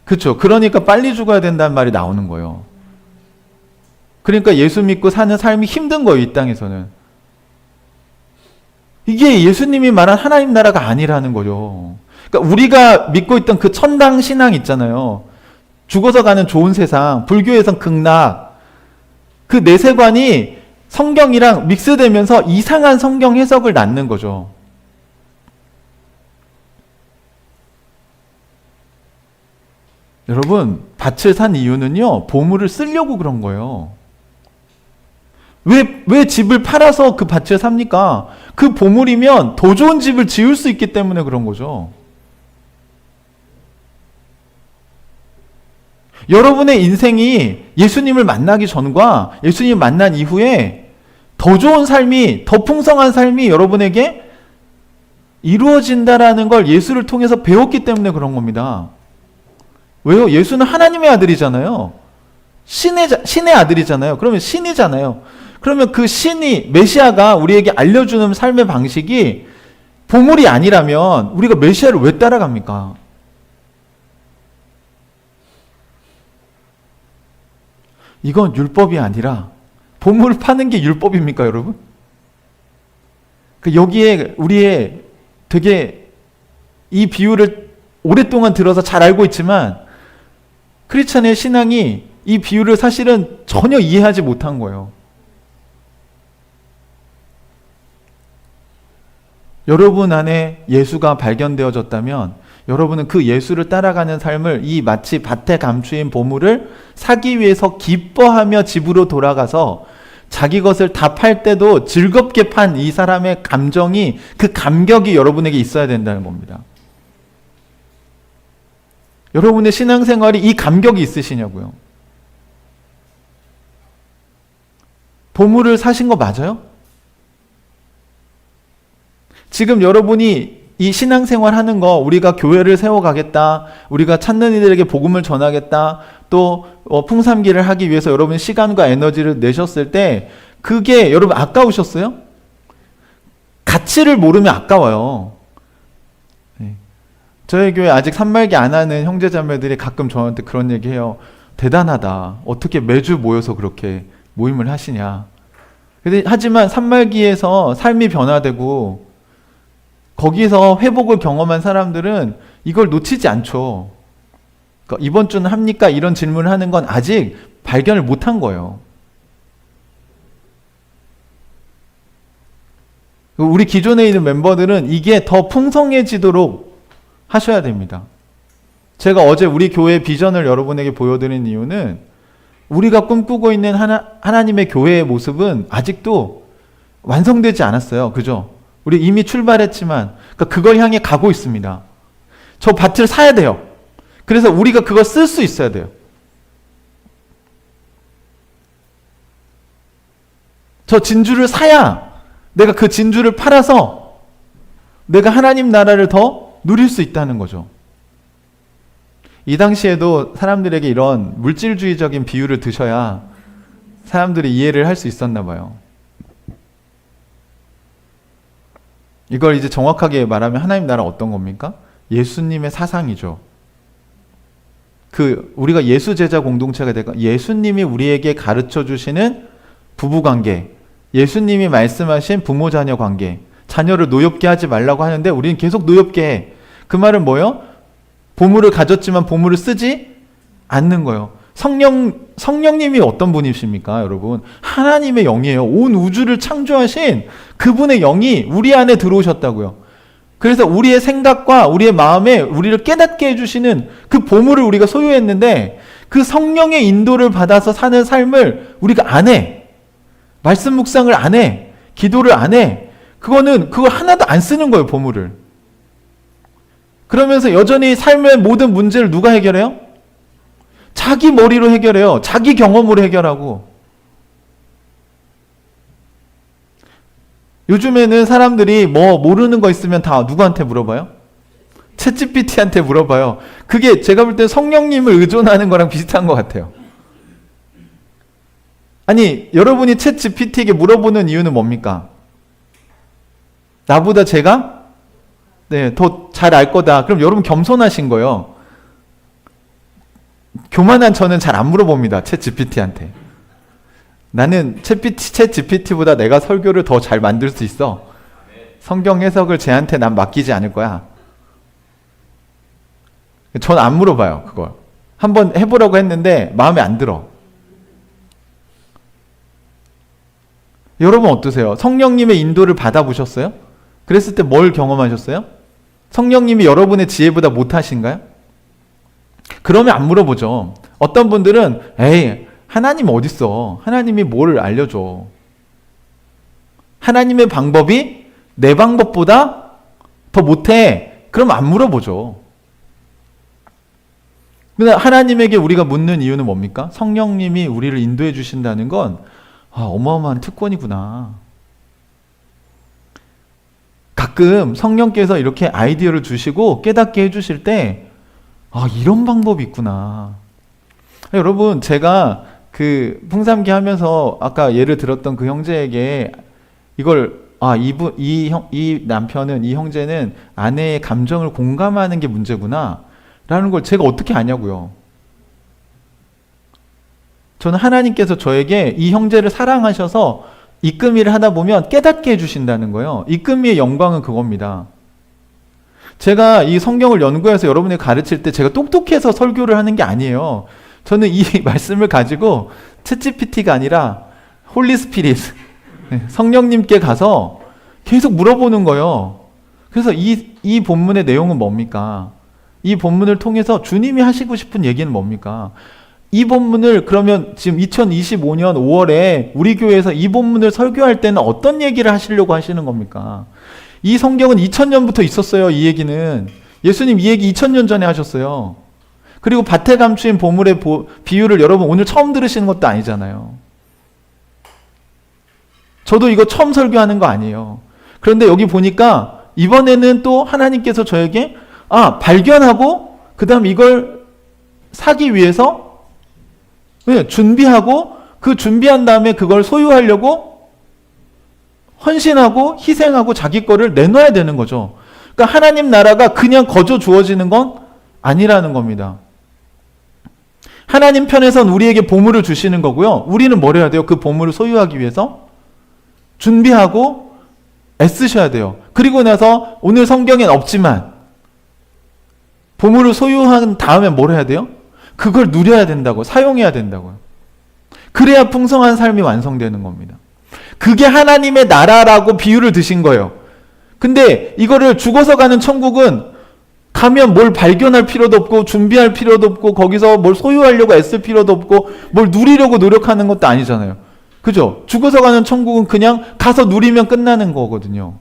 그렇죠. 그러니까 빨리 죽어야 된다는 말이 나오는 거예요. 그러니까 예수 믿고 사는 삶이 힘든 거예요. 이 땅에서는. 이게 예수님이 말한 하나님 나라가 아니라는 거죠. 그러니까 우리가 믿고 있던 그 천당 신앙 있잖아요. 죽어서 가는 좋은 세상, 불교에선 극락. 그 내세관이 성경이랑 믹스되면서 이상한 성경 해석을 낳는 거죠. 여러분, 밭을 산 이유는요, 보물을 쓰려고 그런 거예요. 왜 집을 팔아서 그 밭을 삽니까? 그 보물이면 더 좋은 집을 지을 수 있기 때문에 그런 거죠. 여러분의 인생이 예수님을 만나기 전과 예수님을 만난 이후에 더 좋은 삶이, 더 풍성한 삶이 여러분에게 이루어진다라는 걸 예수를 통해서 배웠기 때문에 그런 겁니다. 왜요? 예수는 하나님의 아들이잖아요. 신의 아들이잖아요. 그러면 신이잖아요. 그러면 그 신이, 메시아가 우리에게 알려주는 삶의 방식이 보물이 아니라면 우리가 메시아를 왜 따라갑니까? 이건 율법이 아니라 보물을 파는 게 율법입니까, 여러분? 여기에 우리의 되게 이 비유를 오랫동안 들어서 잘 알고 있지만 크리스찬의 신앙이 이 비유를 사실은 전혀 이해하지 못한 거예요. 여러분 안에 예수가 발견되어졌다면 여러분은 그 예수를 따라가는 삶을 이 마치 밭에 감추인 보물을 사기 위해서 기뻐하며 집으로 돌아가서 자기 것을 다 팔 때도 즐겁게 판 이 사람의 감정이, 그 감격이 여러분에게 있어야 된다는 겁니다. 여러분의 신앙생활이 이 감격이 있으시냐고요? 보물을 사신 거 맞아요? 지금 여러분이 이 신앙생활 하는 거, 우리가 교회를 세워가겠다, 우리가 찾는 이들에게 복음을 전하겠다, 또 풍삼기를 하기 위해서 여러분 시간과 에너지를 내셨을 때 그게 여러분 아까우셨어요? 가치를 모르면 아까워요. 저희 교회 아직 산말기 안 하는 형제자매들이 가끔 저한테 그런 얘기해요. 대단하다. 어떻게 매주 모여서 그렇게 모임을 하시냐. 하지만 산말기에서 삶이 변화되고 거기서 회복을 경험한 사람들은 이걸 놓치지 않죠. 그러니까 이번 주는 합니까? 이런 질문을 하는 건 아직 발견을 못한 거예요. 우리 기존에 있는 멤버들은 이게 더 풍성해지도록 하셔야 됩니다. 제가 어제 우리 교회 비전을 여러분에게 보여드린 이유는 우리가 꿈꾸고 있는 하나님의 교회의 모습은 아직도 완성되지 않았어요. 그죠? 우리 이미 출발했지만 그러니까 그걸 향해 가고 있습니다. 저 밭을 사야 돼요. 그래서 우리가 그걸 쓸 수 있어야 돼요. 저 진주를 사야 내가 그 진주를 팔아서 내가 하나님 나라를 더 누릴 수 있다는 거죠. 이 당시에도 사람들에게 이런 물질주의적인 비유를 드셔야 사람들이 이해를 할 수 있었나 봐요. 이걸 이제 정확하게 말하면 하나님 나라 어떤 겁니까? 예수님의 사상이죠. 우리가 예수 제자 공동체가 될까? 예수님이 우리에게 가르쳐 주시는 부부 관계, 예수님이 말씀하신 부모 자녀 관계, 자녀를 노엽게 하지 말라고 하는데 우리는 계속 노엽게 해. 그 말은 뭐예요? 보물을 가졌지만 보물을 쓰지 않는 거예요. 성령님이 어떤 분이십니까, 여러분? 하나님의 영이에요. 온 우주를 창조하신 그분의 영이 우리 안에 들어오셨다고요. 그래서 우리의 생각과 우리의 마음에 우리를 깨닫게 해주시는 그 보물을 우리가 소유했는데 그 성령의 인도를 받아서 사는 삶을 우리가 안 해. 말씀 묵상을 안 해. 기도를 안 해. 그거 하나도 안 쓰는 거예요, 보물을. 그러면서 여전히 삶의 모든 문제를 누가 해결해요? 자기 머리로 해결해요. 자기 경험으로 해결하고. 요즘에는 사람들이 뭐 모르는 거 있으면 다 누구한테 물어봐요? 챗GPT한테 물어봐요. 그게 제가 볼 때 성령님을 의존하는 거랑 비슷한 것 같아요. 아니, 여러분이 챗GPT에게 물어보는 이유는 뭡니까? 나보다 제가 더 잘 알 거다. 그럼 여러분 겸손하신 거예요. 교만한 저는 잘 안 물어봅니다. 챗GPT한테. 나는 챗GPT보다 내가 설교를 더 잘 만들 수 있어. 성경 해석을 쟤한테 난 맡기지 않을 거야. 전 안 물어봐요, 그걸. 한번 해보려고 했는데 마음에 안 들어. 여러분 어떠세요? 성령님의 인도를 받아보셨어요? 그랬을 때 뭘 경험하셨어요? 성령님이 여러분의 지혜보다 못하신가요? 그러면 안 물어보죠. 어떤 분들은 에이, 하나님 어딨어? 하나님이 뭘 알려줘? 하나님의 방법이 내 방법보다 더 못해. 그럼 안 물어보죠. 근데 하나님에게 우리가 묻는 이유는 뭡니까? 성령님이 우리를 인도해 주신다는 건 어마어마한 특권이구나. 가끔 성령께서 이렇게 아이디어를 주시고 깨닫게 해주실 때 이런 방법이 있구나. 여러분, 제가 풍삼기 하면서 아까 예를 들었던 그 형제에게 이걸 이 남편은, 이 형제는 아내의 감정을 공감하는 게 문제구나 라는 걸 제가 어떻게 아냐고요. 저는 하나님께서 저에게 이 형제를 사랑하셔서 이끌미를 하다 보면 깨닫게 해주신다는 거예요. 이끌미의 영광은 그겁니다. 제가 이 성경을 연구해서 여러분에게 가르칠 때 제가 똑똑해서 설교를 하는 게 아니에요. 저는 이 말씀을 가지고 챗GPT가 아니라 홀리 스피릿, 성령님께 가서 계속 물어보는 거예요. 그래서 이 본문의 내용은 뭡니까? 이 본문을 통해서 주님이 하시고 싶은 얘기는 뭡니까? 이 본문을 그러면 지금 2025년 5월에 우리 교회에서 이 본문을 설교할 때는 어떤 얘기를 하시려고 하시는 겁니까? 이 성경은 2000년부터 있었어요. 이 얘기는. 예수님 이 얘기 2000년 전에 하셨어요. 그리고 밭에 감추인 보물의 비유를 여러분 오늘 처음 들으시는 것도 아니잖아요. 저도 이거 처음 설교하는 거 아니에요. 그런데 여기 보니까 이번에는 또 하나님께서 저에게 발견하고 그 다음 이걸 사기 위해서 준비하고 그 준비한 다음에 그걸 소유하려고 헌신하고 희생하고 자기 거를 내놔야 되는 거죠. 그러니까 하나님 나라가 그냥 거저 주어지는 건 아니라는 겁니다. 하나님 편에선 우리에게 보물을 주시는 거고요. 우리는 뭘 해야 돼요? 그 보물을 소유하기 위해서 준비하고 애쓰셔야 돼요. 그리고 나서 오늘 성경엔 없지만 보물을 소유한 다음에 뭘 해야 돼요? 그걸 누려야 된다고, 사용해야 된다고요. 그래야 풍성한 삶이 완성되는 겁니다. 그게 하나님의 나라라고 비유를 드신 거예요. 근데 이거를 죽어서 가는 천국은 가면 뭘 발견할 필요도 없고 준비할 필요도 없고 거기서 뭘 소유하려고 애쓸 필요도 없고 뭘 누리려고 노력하는 것도 아니잖아요. 그죠? 죽어서 가는 천국은 그냥 가서 누리면 끝나는 거거든요.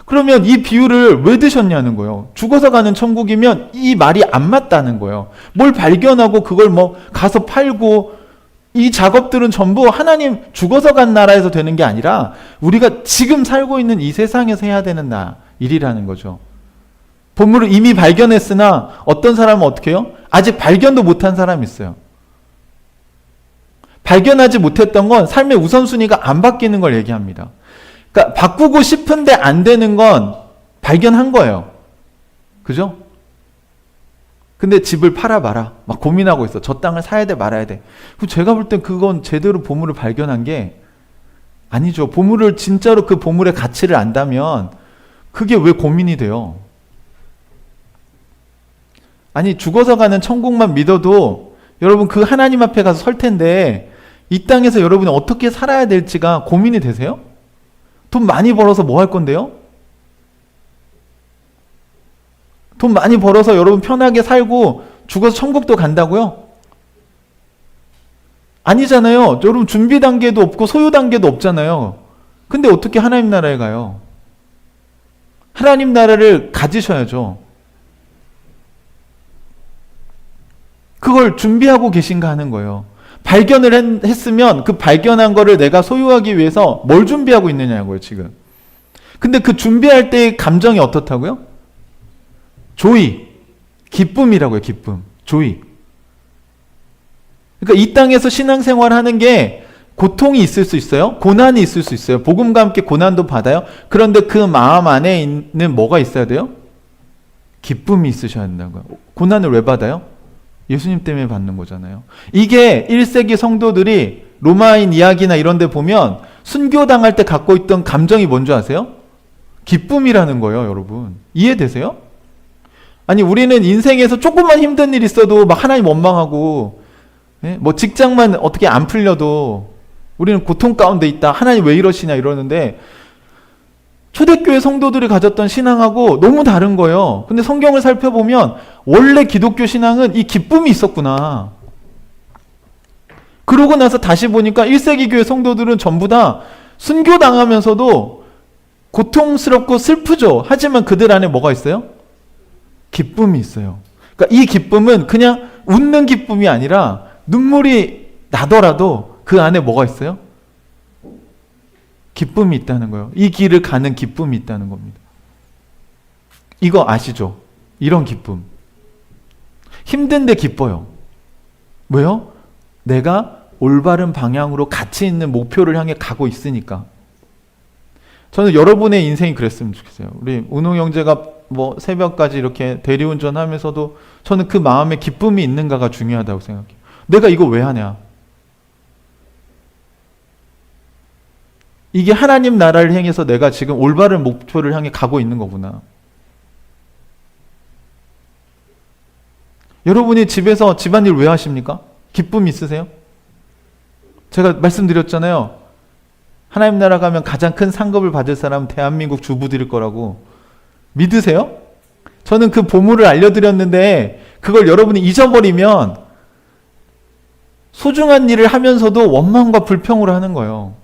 그러면 이 비유를 왜 드셨냐는 거예요. 죽어서 가는 천국이면 이 말이 안 맞다는 거예요. 뭘 발견하고 그걸 가서 팔고 이 작업들은 전부 하나님 죽어서 간 나라에서 되는 게 아니라 우리가 지금 살고 있는 이 세상에서 해야 되는 일이라는 거죠. 보물을 이미 발견했으나 어떤 사람은 어떻게 해요? 아직 발견도 못한 사람이 있어요. 발견하지 못했던 건 삶의 우선순위가 안 바뀌는 걸 얘기합니다. 그러니까 바꾸고 싶은데 안 되는 건 발견한 거예요. 그죠? 근데 집을 팔아봐라. 막 고민하고 있어. 저 땅을 사야 돼, 말아야 돼. 그럼 제가 볼 땐 그건 제대로 보물을 발견한 게 아니죠. 보물을 진짜로 그 보물의 가치를 안다면 그게 왜 고민이 돼요? 아니, 죽어서 가는 천국만 믿어도 여러분 그 하나님 앞에 가서 설 텐데 이 땅에서 여러분이 어떻게 살아야 될지가 고민이 되세요? 돈 많이 벌어서 뭐 할 건데요? 돈 많이 벌어서 여러분 편하게 살고 죽어서 천국도 간다고요? 아니잖아요. 여러분 준비 단계도 없고 소유 단계도 없잖아요. 근데 어떻게 하나님 나라에 가요? 하나님 나라를 가지셔야죠. 그걸 준비하고 계신가 하는 거예요. 발견을 했으면 그 발견한 거를 내가 소유하기 위해서 뭘 준비하고 있느냐고요, 지금. 근데 그 준비할 때의 감정이 어떻다고요? 조이, 기쁨이라고요, 기쁨, 조이. 그러니까 이 땅에서 신앙생활 하는 게 고통이 있을 수 있어요. 고난이 있을 수 있어요. 복음과 함께 고난도 받아요. 그런데 그 마음 안에 있는 뭐가 있어야 돼요? 기쁨이 있으셔야 된다고요. 고난을 왜 받아요? 예수님 때문에 받는 거잖아요. 이게 1세기 성도들이 로마인 이야기나 이런 데 보면 순교당할 때 갖고 있던 감정이 뭔지 아세요? 기쁨이라는 거예요, 여러분. 이해되세요? 아니, 우리는 인생에서 조금만 힘든 일 있어도 막 하나님 원망하고, 뭐 직장만 어떻게 안 풀려도 우리는 고통 가운데 있다. 하나님 왜 이러시냐 이러는데 초대교회 성도들이 가졌던 신앙하고 너무 다른 거예요. 근데 성경을 살펴보면 원래 기독교 신앙은 이 기쁨이 있었구나. 그러고 나서 다시 보니까 1세기 교회 성도들은 전부 다 순교당하면서도 고통스럽고 슬프죠. 하지만 그들 안에 뭐가 있어요? 기쁨이 있어요. 그러니까 이 기쁨은 그냥 웃는 기쁨이 아니라 눈물이 나더라도 그 안에 뭐가 있어요? 기쁨이 있다는 거예요. 이 길을 가는 기쁨이 있다는 겁니다. 이거 아시죠? 이런 기쁨. 힘든데 기뻐요. 왜요? 내가 올바른 방향으로 가치 있는 목표를 향해 가고 있으니까. 저는 여러분의 인생이 그랬으면 좋겠어요. 우리 은호 형제가 뭐 새벽까지 이렇게 대리운전 하면서도 저는 그 마음에 기쁨이 있는가가 중요하다고 생각해요. 내가 이거 왜 하냐? 이게 하나님 나라를 향해서 내가 지금 올바른 목표를 향해 가고 있는 거구나. 여러분이 집에서 집안일 왜 하십니까? 기쁨 있으세요? 제가 말씀드렸잖아요. 하나님 나라 가면 가장 큰 상급을 받을 사람은 대한민국 주부들일 거라고. 믿으세요? 저는 그 보물을 알려드렸는데 그걸 여러분이 잊어버리면 소중한 일을 하면서도 원망과 불평으로 하는 거예요.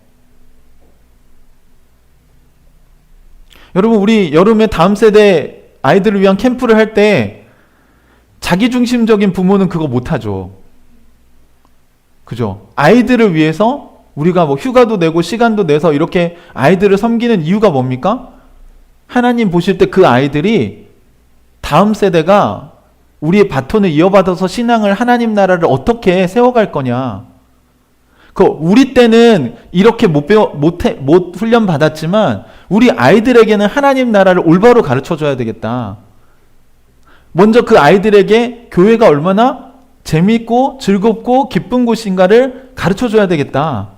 여러분, 우리 여름에 다음 세대 아이들을 위한 캠프를 할 때 자기중심적인 부모는 그거 못하죠. 그죠? 아이들을 위해서 우리가 뭐 휴가도 내고 시간도 내서 이렇게 아이들을 섬기는 이유가 뭡니까? 하나님 보실 때 그 아이들이 다음 세대가 우리의 바톤을 이어받아서 신앙을 하나님 나라를 어떻게 세워갈 거냐. 우리 때는 이렇게 못 훈련 받았지만 우리 아이들에게는 하나님 나라를 올바로 가르쳐 줘야 되겠다. 먼저 그 아이들에게 교회가 얼마나 재밌고 즐겁고 기쁜 곳인가를 가르쳐 줘야 되겠다.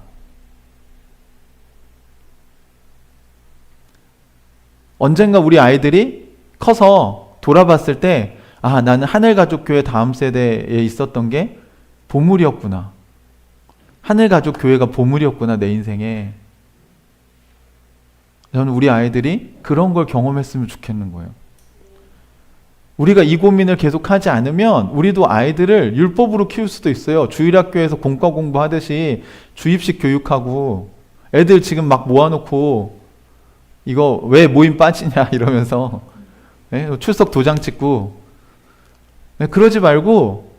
언젠가 우리 아이들이 커서 돌아봤을 때 나는 하늘가족교회 다음 세대에 있었던 게 보물이었구나. 하늘가족교회가 보물이었구나, 내 인생에. 저는 우리 아이들이 그런 걸 경험했으면 좋겠는 거예요. 우리가 이 고민을 계속하지 않으면 우리도 아이들을 율법으로 키울 수도 있어요. 주일학교에서 공과 공부하듯이 주입식 교육하고 애들 지금 막 모아놓고 이거 왜 모임 빠지냐 이러면서 출석 도장 찍고 그러지 말고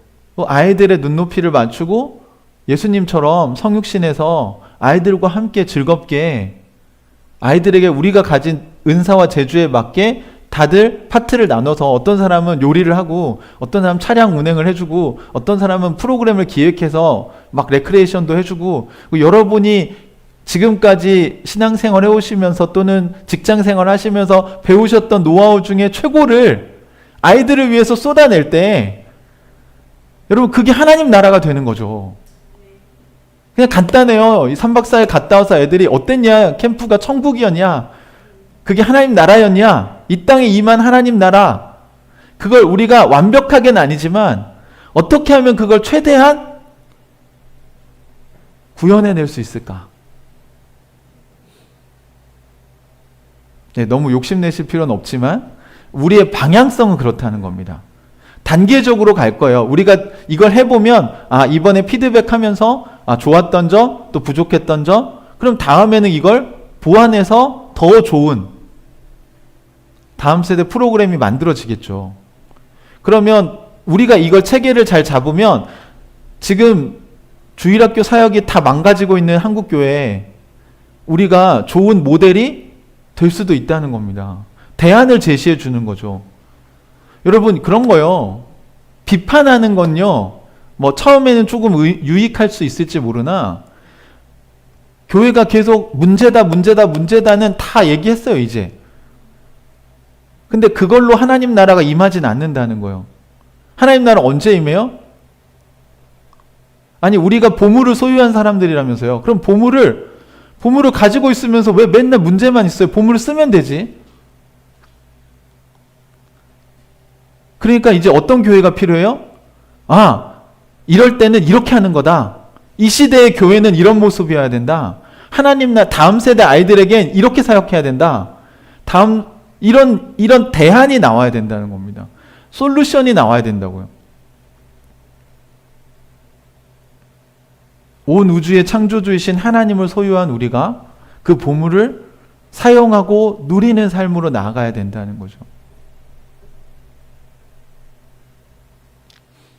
아이들의 눈높이를 맞추고 예수님처럼 성육신에서 아이들과 함께 즐겁게 아이들에게 우리가 가진 은사와 재주에 맞게 다들 파트를 나눠서 어떤 사람은 요리를 하고 어떤 사람은 차량 운행을 해주고 어떤 사람은 프로그램을 기획해서 막 레크레이션도 해주고 여러분이 지금까지 신앙생활 해오시면서 또는 직장생활 하시면서 배우셨던 노하우 중에 최고를 아이들을 위해서 쏟아낼 때 여러분, 그게 하나님 나라가 되는 거죠. 그냥 간단해요. 이 3박 4일 갔다 와서 애들이 어땠냐? 캠프가 천국이었냐? 그게 하나님 나라였냐? 이 땅에 임한 하나님 나라. 그걸 우리가 완벽하게는 아니지만 어떻게 하면 그걸 최대한 구현해낼 수 있을까? 네, 너무 욕심내실 필요는 없지만 우리의 방향성은 그렇다는 겁니다. 단계적으로 갈 거예요. 우리가 이걸 해보면 이번에 피드백하면서 좋았던 점, 또 부족했던 점, 그럼 다음에는 이걸 보완해서 더 좋은 다음 세대 프로그램이 만들어지겠죠. 그러면 우리가 이걸 체계를 잘 잡으면 지금 주일학교 사역이 다 망가지고 있는 한국교회에 우리가 좋은 모델이 될 수도 있다는 겁니다. 대안을 제시해 주는 거죠. 여러분, 그런 거요. 비판하는 건요, 뭐 처음에는 조금 유익할 수 있을지 모르나 교회가 계속 문제다는 다 얘기했어요, 이제. 근데 그걸로 하나님 나라가 임하진 않는다는 거예요. 하나님 나라 언제 임해요? 아니, 우리가 보물을 소유한 사람들이라면서요. 그럼 보물을 가지고 있으면서 왜 맨날 문제만 있어요? 보물을 쓰면 되지. 그러니까 이제 어떤 교회가 필요해요? 이럴 때는 이렇게 하는 거다. 이 시대의 교회는 이런 모습이어야 된다. 하나님 다음 세대 아이들에겐 이렇게 사역해야 된다. 이런 대안이 나와야 된다는 겁니다. 솔루션이 나와야 된다고요. 온 우주의 창조주이신 하나님을 소유한 우리가 그 보물을 사용하고 누리는 삶으로 나아가야 된다는 거죠.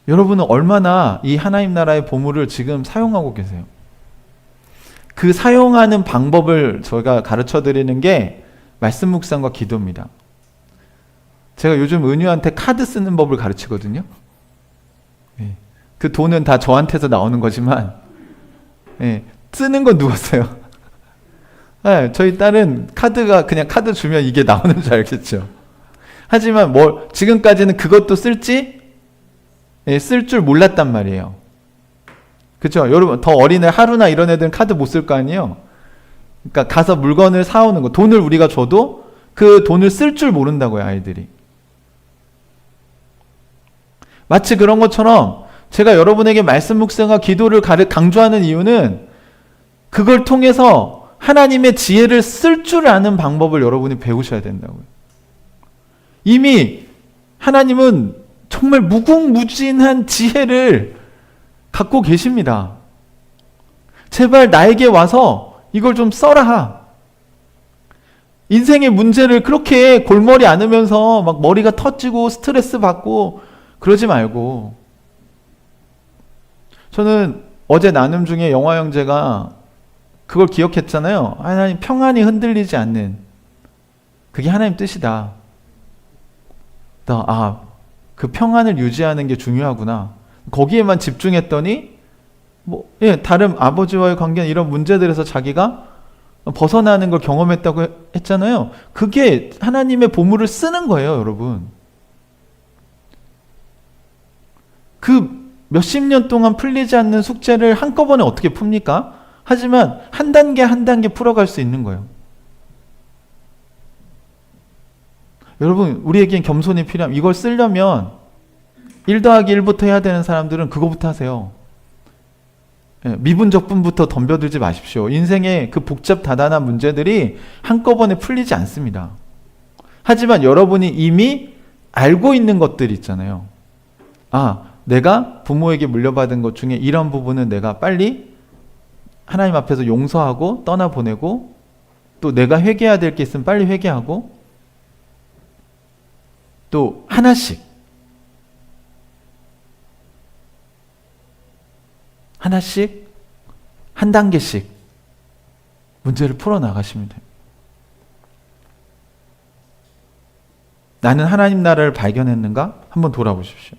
여러분은 얼마나 이 하나님 나라의 보물을 지금 사용하고 계세요? 그 사용하는 방법을 저희가 가르쳐 드리는 게 말씀 묵상과 기도입니다. 제가 요즘 은유한테 카드 쓰는 법을 가르치거든요. 그 돈은 다 저한테서 나오는 거지만 쓰는 건 누가 써요? 저희 딸은 그냥 카드 주면 이게 나오는 줄 알겠죠. 하지만 지금까지는 그것도 쓸 줄 몰랐단 말이에요. 그렇죠? 여러분, 더 어린 애 하루나 이런 애들은 카드 못 쓸 거 아니에요. 그러니까 가서 물건을 사오는 거, 돈을 우리가 줘도 그 돈을 쓸 줄 모른다고요, 아이들이. 마치 그런 것처럼 제가 여러분에게 말씀 묵상과 기도를 강조하는 이유는 그걸 통해서 하나님의 지혜를 쓸 줄 아는 방법을 여러분이 배우셔야 된다고요. 이미 하나님은 정말 무궁무진한 지혜를 갖고 계십니다. 제발 나에게 와서 이걸 좀 써라. 인생의 문제를 그렇게 골머리 앓으면서 막 머리가 터지고 스트레스 받고 그러지 말고. 저는 어제 나눔 중에 영화 형제가 그걸 기억했잖아요. 하나님 평안이 흔들리지 않는, 그게 하나님 뜻이다. 그 평안을 유지하는 게 중요하구나. 거기에만 집중했더니 다른 아버지와의 관계는 이런 문제들에서 자기가 벗어나는 걸 경험했다고 했잖아요. 그게 하나님의 보물을 쓰는 거예요, 여러분. 그 몇십 년 동안 풀리지 않는 숙제를 한꺼번에 어떻게 풉니까? 하지만 한 단계 한 단계 풀어갈 수 있는 거예요. 여러분, 우리에겐 겸손이 필요함. 이걸 쓰려면 1 더하기 1부터 해야 되는 사람들은 그거부터 하세요. 미분적분부터 덤벼들지 마십시오. 인생의 그 복잡다단한 문제들이 한꺼번에 풀리지 않습니다. 하지만 여러분이 이미 알고 있는 것들이 있잖아요. 내가 부모에게 물려받은 것 중에 이런 부분은 내가 빨리 하나님 앞에서 용서하고 떠나보내고, 또 내가 회개해야 될 게 있으면 빨리 회개하고, 또 하나씩 한 단계씩 문제를 풀어나가시면 돼요. 나는 하나님 나라를 발견했는가? 한번 돌아보십시오.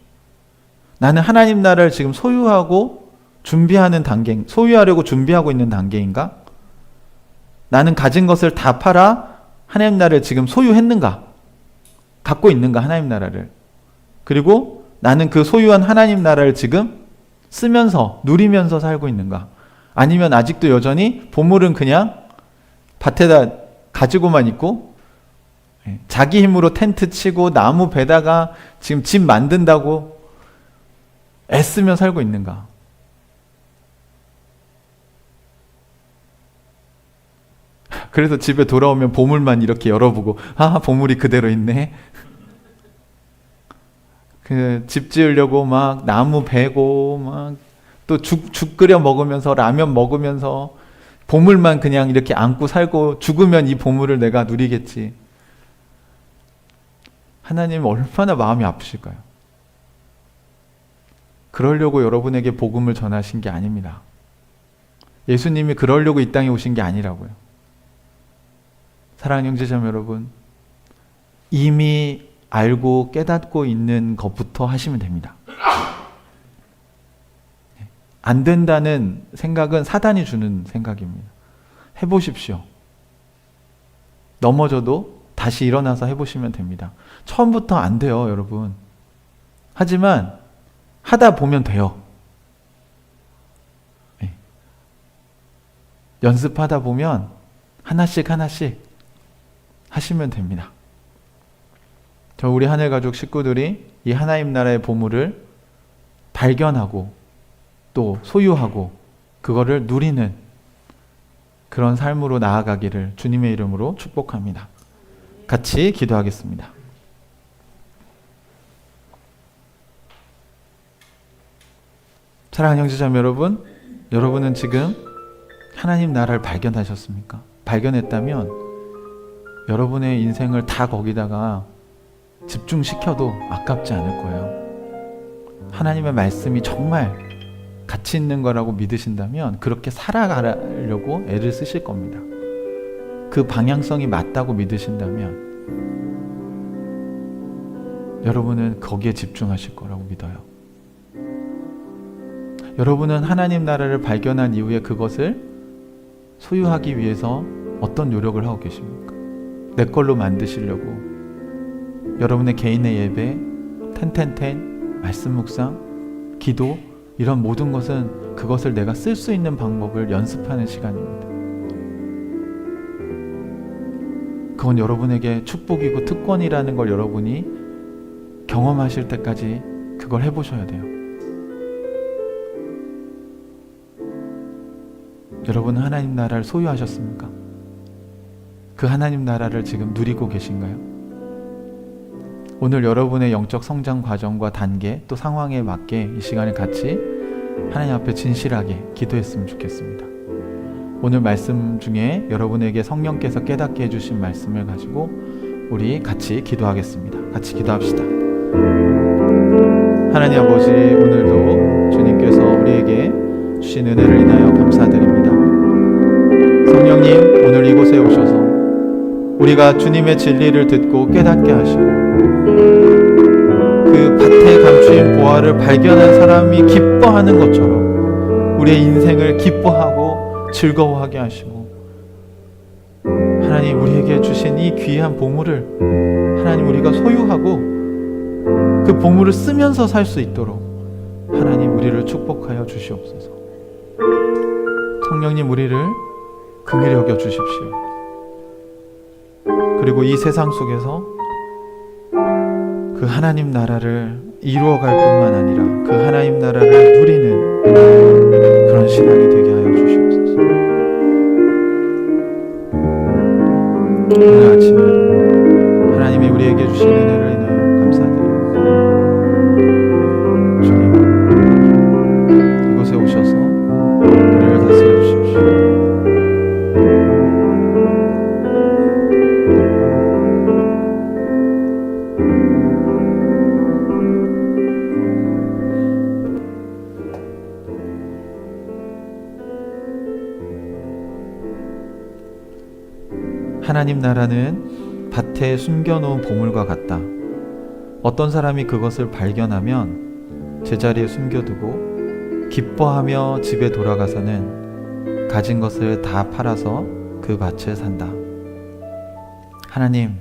나는 하나님 나라를 지금 소유하려고 준비하고 있는 단계인가? 나는 가진 것을 다 팔아 하나님 나라를 지금 소유했는가? 갖고 있는가, 하나님 나라를? 그리고 나는 그 소유한 하나님 나라를 지금 쓰면서 누리면서 살고 있는가? 아니면 아직도 여전히 보물은 그냥 밭에다 가지고만 있고 자기 힘으로 텐트 치고 나무 베다가 지금 집 만든다고 애쓰며 살고 있는가? 그래서 집에 돌아오면 보물만 이렇게 열어보고 보물이 그대로 있네. 그 집 지으려고 막 나무 베고 막 또 죽 끓여 먹으면서 라면 먹으면서 보물만 그냥 이렇게 안고 살고 죽으면 이 보물을 내가 누리겠지. 하나님 얼마나 마음이 아프실까요? 그러려고 여러분에게 복음을 전하신 게 아닙니다. 예수님이 그러려고 이 땅에 오신 게 아니라고요. 사랑하는 형제자매 여러분, 이미 알고 깨닫고 있는 것부터 하시면 됩니다. 안 된다는 생각은 사단이 주는 생각입니다. 해보십시오. 넘어져도 다시 일어나서 해보시면 됩니다. 처음부터 안 돼요, 여러분. 하지만 하다 보면 돼요. 연습하다 보면 하나씩 하시면 됩니다. 우리 하늘가족 식구들이 이 하나님 나라의 보물을 발견하고 또 소유하고 그거를 누리는 그런 삶으로 나아가기를 주님의 이름으로 축복합니다. 같이 기도하겠습니다. 사랑하는 형제자매 여러분, 여러분은 지금 하나님 나라를 발견하셨습니까? 발견했다면 여러분의 인생을 다 거기다가 집중시켜도 아깝지 않을 거예요. 하나님의 말씀이 정말 가치 있는 거라고 믿으신다면 그렇게 살아가려고 애를 쓰실 겁니다. 그 방향성이 맞다고 믿으신다면 여러분은 거기에 집중하실 거라고 믿어요. 여러분은 하나님 나라를 발견한 이후에 그것을 소유하기 위해서 어떤 노력을 하고 계십니까? 내 걸로 만드시려고 여러분의 개인의 예배, 말씀 묵상, 기도 이런 모든 것은 그것을 내가 쓸 수 있는 방법을 연습하는 시간입니다. 그건 여러분에게 축복이고 특권이라는 걸 여러분이 경험하실 때까지 그걸 해보셔야 돼요. 여러분은 하나님 나라를 소유하셨습니까? 그 하나님 나라를 지금 누리고 계신가요? 오늘 여러분의 영적 성장 과정과 단계 또 상황에 맞게 이 시간을 같이 하나님 앞에 진실하게 기도했으면 좋겠습니다. 오늘 말씀 중에 여러분에게 성령께서 깨닫게 해주신 말씀을 가지고 우리 같이 기도하겠습니다. 같이 기도합시다. 하나님 아버지, 오늘도 주님께서 우리에게 주신 은혜를 인하여 감사드립니다. 성령님, 오늘 이곳에 오셔서 우리가 주님의 진리를 듣고 깨닫게 하시고 그 밭에 감추인 보화를 발견한 사람이 기뻐하는 것처럼 우리의 인생을 기뻐하고 즐거워하게 하시고 하나님 우리에게 주신 이 귀한 보물을 하나님 우리가 소유하고 그 보물을 쓰면서 살 수 있도록 하나님 우리를 축복하여 주시옵소서. 성령님 우리를 긍휼히 여겨 주십시오. 그리고 이 세상 속에서 그 하나님 나라를 이루어갈 뿐만 아니라 그 하나님 나라를 누리는 그런 신앙이 되게 하여 주시옵소서. 오늘 아침에도 하나님이 우리에게 주신 은혜를 인하여 감사드립니다. 주님, 이곳에 오셔서 우리를 다스려 주십시오. 하나님 나라는 밭에 숨겨놓은 보물과 같다. 어떤 사람이 그것을 발견하면 제자리에 숨겨두고 기뻐하며 집에 돌아가서는 가진 것을 다 팔아서 그 밭을 산다. 하나님,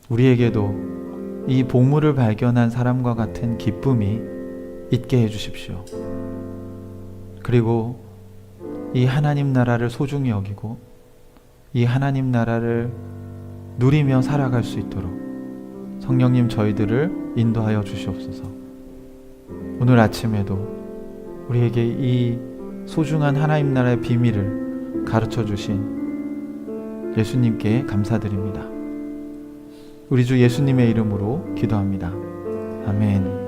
우리에게도 이 보물을 발견한 사람과 같은 기쁨이 있게 해주십시오. 그리고 이 하나님 나라를 소중히 여기고 이 하나님 나라를 누리며 살아갈 수 있도록 성령님 저희들을 인도하여 주시옵소서. 오늘 아침에도 우리에게 이 소중한 하나님 나라의 비밀을 가르쳐 주신 예수님께 감사드립니다. 우리 주 예수님의 이름으로 기도합니다. 아멘.